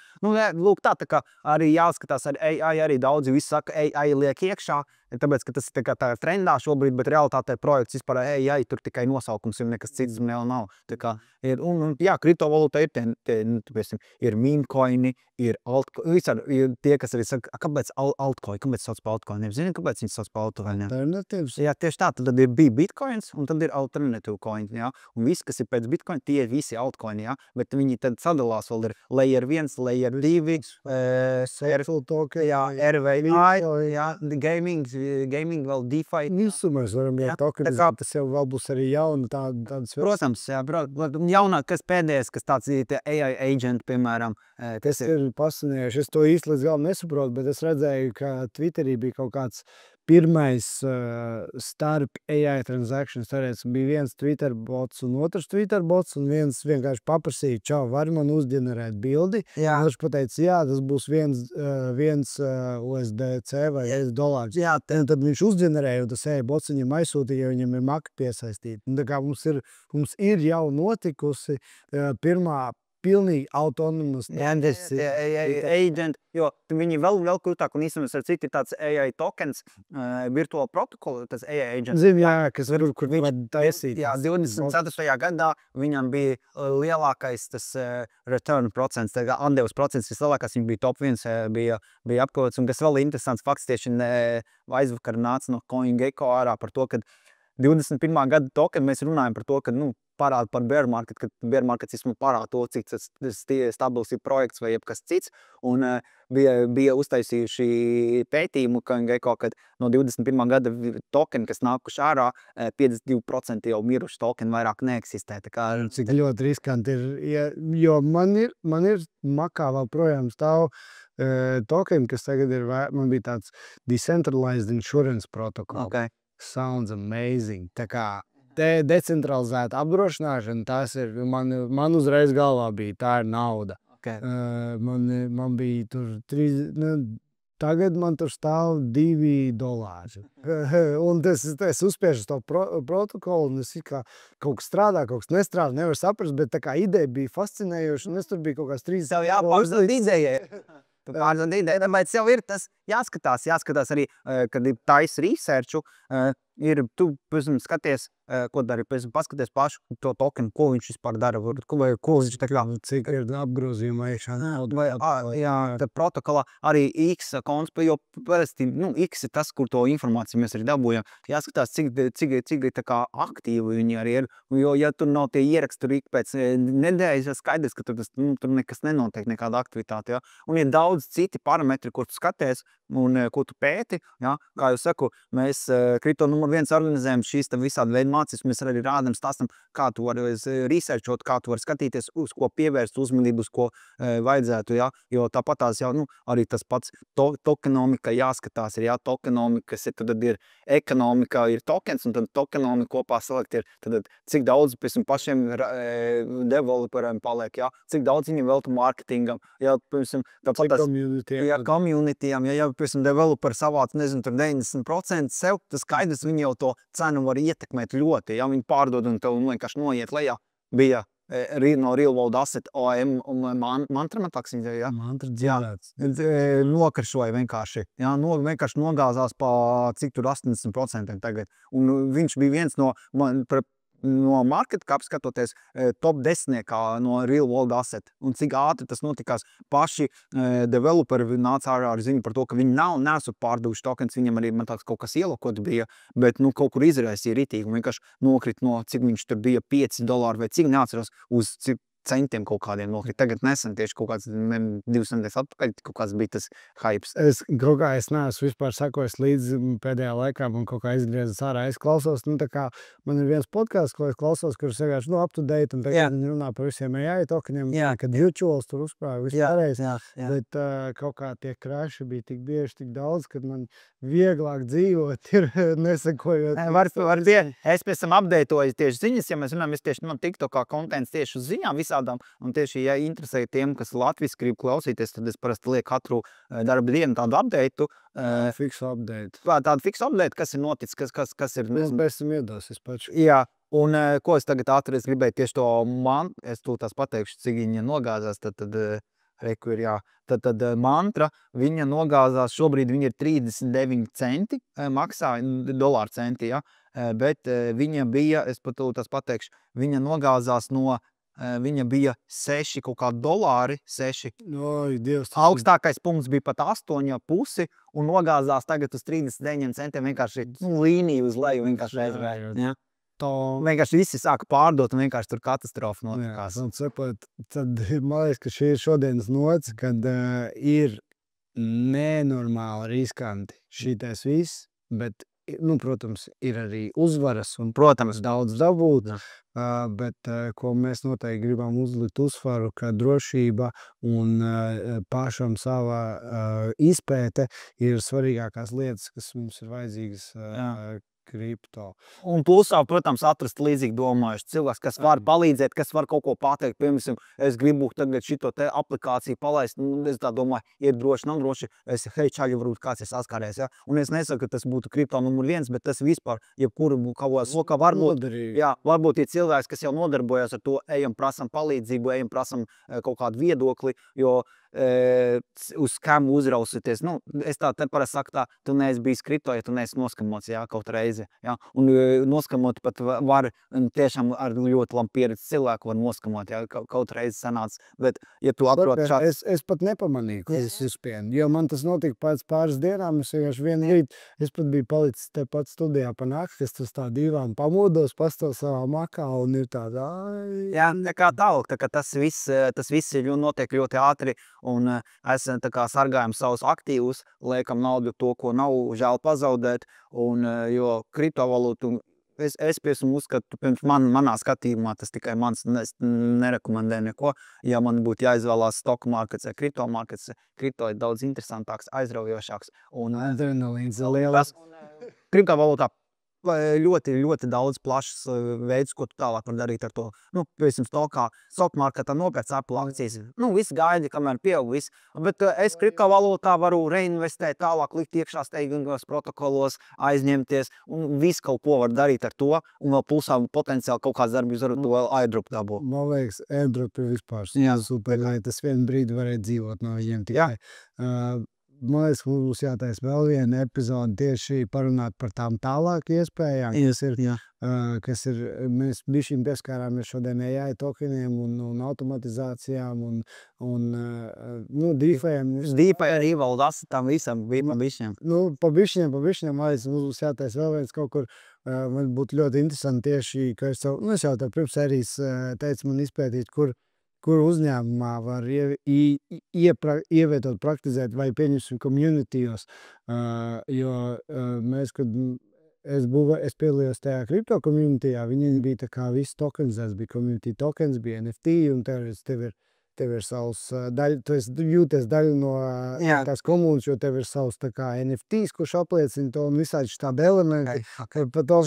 lūk tā kā arī jāskatās ar AI, arī daudzi visi saka, AI liek iekšā, tāpēc, ka tas ir tā trendā šobrīd, bet realitātē projekts vispār AI, tur tikai nosaukums ir nekas cits nav. Tā kā ir, jā, kriptovalūta ir meme-coini, ir altcoini, ir tie, kas arī saka, kāpēc altcoini, kāpēc sauc par altcoiniem? Zini, kāpēc viņi sauc par altcoiniem? Alternatīvs. Jā, tieši tā, tad bija bitcoins un tad ir alternative coin, jā, un viss, kas ir pēc bitcoin, tie ir visi altcoini, jā, bet viņi tad sadalās vēl ir layer 1, layer 2, Social token. jā, RVI, jā, gaming vēl DeFi. Visu mēs varam jau tokenizēt, tas jau vēl būs arī jauna tādas. Protams, jā, jaunāk, kas pēdējais, kas tāds ir AI agent, piemēram, Tas ir fascinējoši. Es to īsti līdz galam nesaprotu, bet es redzēju, ka Twitterī bija kaut kāds pirmais starp AI transactions. Tāpēc bija viens Twitter bots un otrs Twitter bots, un viens vienkārši paprasīja, čau, var man uzģenerēt bildi? Jā. Un viņš pateica, jā, tas būs viens USDC vai $1. Jā, Un tad viņš uzģenerēja, un tas bots viņam aizsūtīja, jo viņam ir maka piesaistīta. Un tā kā mums ir jau notikusi pirmā pilnīgi autonomas agent, jo viņi vēl krūtāk un īstenībā ar citi tāds AI tokens, virtual protocol, tas AI agent. Zin, jā, kas kur viņi taisīt. Jā, 24. gadā viņam bija lielākais tas return procents, atdevs procents, vislielākais, viņi bija top 1, bija apkopots, un kas vēl interesants fakts, tieši aizvakar nāca no CoinGecko ārā par to, ka 21. gada token mēs runājam par to, ka, parāda par bear market, kad bear markets vismaz parāda to, cik tas stabils ir projekts vai jebkas cits, un bija uztaisījuši pētījumu, kad no 21. gada tokeni, kas nākuši ārā, 52% jau miruši tokeni vairāk neeksistē. Tā kā, cik ļoti riskanti ir, jo man ir makā vēl projām stāv tokeni, kas tagad ir, man bija tāds decentralized insurance protocol. okay. Sounds amazing. Tā kā decentralizēta apdrošināšana, tas ir, man uzreiz galvā bija, tā ir nauda. Okay. Man bija tur 3, tagad man tur stāv $2. Un es uzspiežu to protokolu, un es kā kaut kas strādā, kaut kas nestrādā, nevar saprast, bet tā kā ideja bija fascinējoša, un es tur bija kaut kāds 3. Tev jāpārdod idejai. Pārdod ideju, bet sev ir tas jāskatās arī, kad ir taisa researchu, tu, piemēram, skaties, ko dara, paskaties pašu to tokenu, ko viņš vispār dara, vai ko viņš tā kā. Cik ir apgrozījuma iekšā. Jā, tad protokolā arī X konts, jo parasti, X ir tas, kur to informāciju mēs arī dabūjam. Jāskatās, cik tā kā aktīvi viņi arī ir, jo, ja tur nav tie ieraksti, tur ik pēc nedēļas, skaidrs, ka tur nekas nenotiek, nekāda aktivitāte, ja. Un ir daudz citi parametri, kur tu skaties, un ko tu pēti, ja? Kā jau saku, mēs kripto numur 1 organizējam šīs visādi veidi mācības, mēs arī rādam, stāstam, kā tu vari researchot, kā tu vari skatīties, uz ko pievērst uzmanību, uz ko vajadzētu, ja? Jo tāpatās jau, arī tas pats tokenomika jāskatās, ja? Tokenomika, tad ir ekonomika, ir tokens, un tad tokenomika kopā salikt ir, tad cik daudz pēc pašiem developeriem paliek, ja? Cik daudz viņi veltu mārketingam, ja? Tāpatās, communityam, ja piemēram, developeri savāc, nezinu, tur 90% sev, tas skaidrs, viņi jau to cenu var ietekmēt ļoti, ja viņi pārdod un tev vienkārši noiet lejā. Bija no Real World Asset OM un Mantra, man tāks viņa, ja? Mantra dzirdēts. Nokaršoja vienkārši, ja? Vienkārši nogāzās pa cik tur 80% tagad. Un viņš bija viens no market cap skatoties top 10 no Real World Asset. Un cik ātri tas notikās. Paši developeri nāca ārā ar ziņu par to, ka viņi nesot pārdevuši tokens, viņam arī man tāds kaut kas ielokot bija, bet kaut kur izraisīja ritīgi un vienkārši nokrit no, cik viņš tur bija, $5 vai cik neatceros, uz cik centiem kaut kādiem nokrit. Tagad nesen tieši kaut kāds 2 nedēļas atpakaļ kaut kāds bija tas hypes. Es neesmu vispār sakojis līdz pēdējā laikā, man kaut kā izgriezas ārā. Es klausos, tā kā man ir viens podcasts, ko es klausos, kurš vienkārši up to date, un tagad viņi runā par visiem AI tokeniem, kad virtuals tur uzsprāja, viss pareizi. Bet kaut kā tie kraši bija tik bieži, tik daudz, kad man vieglāk dzīvot ir nesakojot. Var es pēc tam updatēju tieši ziņas, ja mēs runājam, es tieši man TikTokā kontents tieši uz ziņām visādām, un tieši, ja interesē tiem, kas latviski grib klausīties, tad es parasti lieku katru darba dienu tādu updateu. Fiksu update. Tādu fiksu update, kas ir noticis, kas ir... Mēs bēsim iedos, es pašu. Jā, un ko es tagad ātri gribēju tieši to es tās pateikšu, cik viņa nogāzās, tad reku ir, jā. Tad Mantra, viņa nogāzās, šobrīd viņa ir 39 centi, maksā dolāru centi, ja? Bet viņa bija, es pat tās pateikšu, viņa nogāzās no, viņa bija 6 kaut kādi dolāri, 6. Oi, Dievs. Augstākais punkts bija pat 8,5 un nogāzās tagad uz 39 centiem vienkārši līniju uz leju vienkārši aizvēja. Ja? Vienkārši visi sāka pārdot un vienkārši tur katastrofa notikās. Tad man liekas, ka šī ir šodienas nots, kad ir nenormāli riskanti šitais viss, bet, protams, ir arī uzvaras un, protams, daudz dabūt, bet ko mēs noteikti gribam uzlikt uzsvaru, ka drošība un pašam sava izpēte ir svarīgākās lietas, kas mums ir vajadzīgas kripto. Un plusā, protams, atrast līdzīgi domājuši cilvēks, kas var palīdzēt, kas var kaut ko pateikt. Piemēram, es gribu tagad šito te aplikāciju palaist, es tā domāju, ir droši, nav droši, čaļi varbūt kāds ir saskāries, ja? Un es nesaku, ka tas būtu kripto numur 1, bet tas vispār, jebkuru kaut kā varbūt, jā, varbūt ir cilvēks, kas jau nodarbojas ar to, ejam prasam palīdzību, ejam prasam kaut kādu viedokli, jo uz skamu uzrausieties. Es tā te parasti saku tā, tu neesi bijis kripto, ja tu neesi noskamots, jā, kaut reizi. Jā. Un noskamot pat var, tiešām ar ļoti labu pieredzi cilvēku var noskamot, jā, kaut reizi sanāc. Bet, ja tu atrod šāds... Es pat nepamanīju, ka es izspienu, jo man tas notika pēc pāris dienām, es vienkārši vienu rīt, es pat biju palicis te pat studijā pa nakti, es tur tā divām pamodos, pastāv savā makā un ir tāda... Jā, kā tālāk, tā kā tas viss ir notiek ļoti ātri, un es tā kā sargājam savus aktīvus, liekam naudu to, ko nav žēl pazaudēt, un jo kriptovalūtu es piesam uzskatu, manā skatījumā tas tikai mans, es nerekomendēju neko, ja man būtu jāizvēlās stock markets vai kripto markets, kripto ir daudz interesantāks, aizraujošāks, un adrenalīns lielās. Kriptovalūtā ļoti, ļoti daudz plašs veids, ko tu tālāk var darīt ar to. Piemēram, stock marketā nopērc Apple akcijas. Viss gaida, kamēr pieaug viss. Bet es kriptovalūtā varu reinvestēt tālāk, likt iekšā steigumos protokolos, aizņemties, un visu kaut ko var darīt ar to, un vēl plusā potenciāli kaut kāds darbības var to vēl airdrop dabūt. Man liekas, airdrop ir vispār super, lai tas vienu brīdi varētu dzīvot no viņiem tikai. Man liekas, mums būs jātaisa vēl viena epizode tieši parunāt par tām tālāk iespējām, kas ir, mēs bišķiņ pieskārāmies šodien AI tokeniem un automatizācijām un DeFi-iem. DeFi arī valda assetām visam, bišķiem. Pa bišķiem, man liekas, mums būs jātaisa vēl viens kaut kur. Man būtu ļoti interesanti tieši, ka es jau tā pirms sērijas teicu man izpētīt, kur jebkuru uzņēmumā var ievietot, praktizēt vai pieņemsim communitijos, jo mēs, kad es piedalījos tajā kripto communitijā, viņi bija tā kā viss tokenizēts, bija community tokens, bija NFT, un tev ir savs tu jūties daļa no tās komunas, jo tev ir savs tā kā NFTs, kurš apliecina to, un visādi tādi elementi.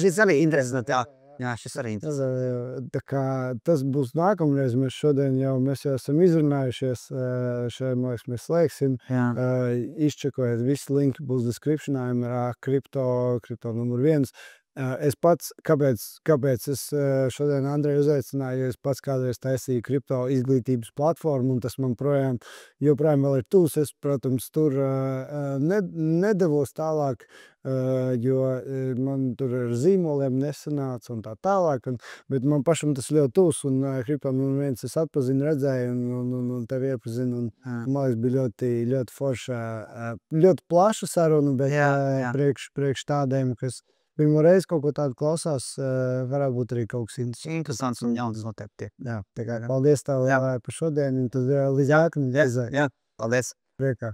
Šis arī interesanti, jā, šis arī interesanti. Tā kā tas būs nākamreiz, mēs jau esam izrunājušies, man liekas, mēs slēgsim, izčekojiet, visi linki būs descriptionā, kripto numur 1. Es pats, kāpēc es šodien Andreju uzaicināju, jo es pats kādreiz taisīju kripto izglītības platformu, un tas man joprojām vēl ir tūs. Es, protams, tur nedavos tālāk, jo man tur ar zīmoliem nesanāca un tā tālāk, bet man pašam tas ļoti tūs, un kripto numur 1 es atpazinu, redzēju, un tevi iepazinu, un man liekas, bija ļoti forša, ļoti plaša saruna, bet priekš tādiem, kas pirmo reizi kaut ko tādu klausās, varētu būt arī kaut kas interesants un jauns noteikti. Jā, tā kā paldies tev par šodien, un tad līdz nākamajai reizei. Jā, paldies. Priekā.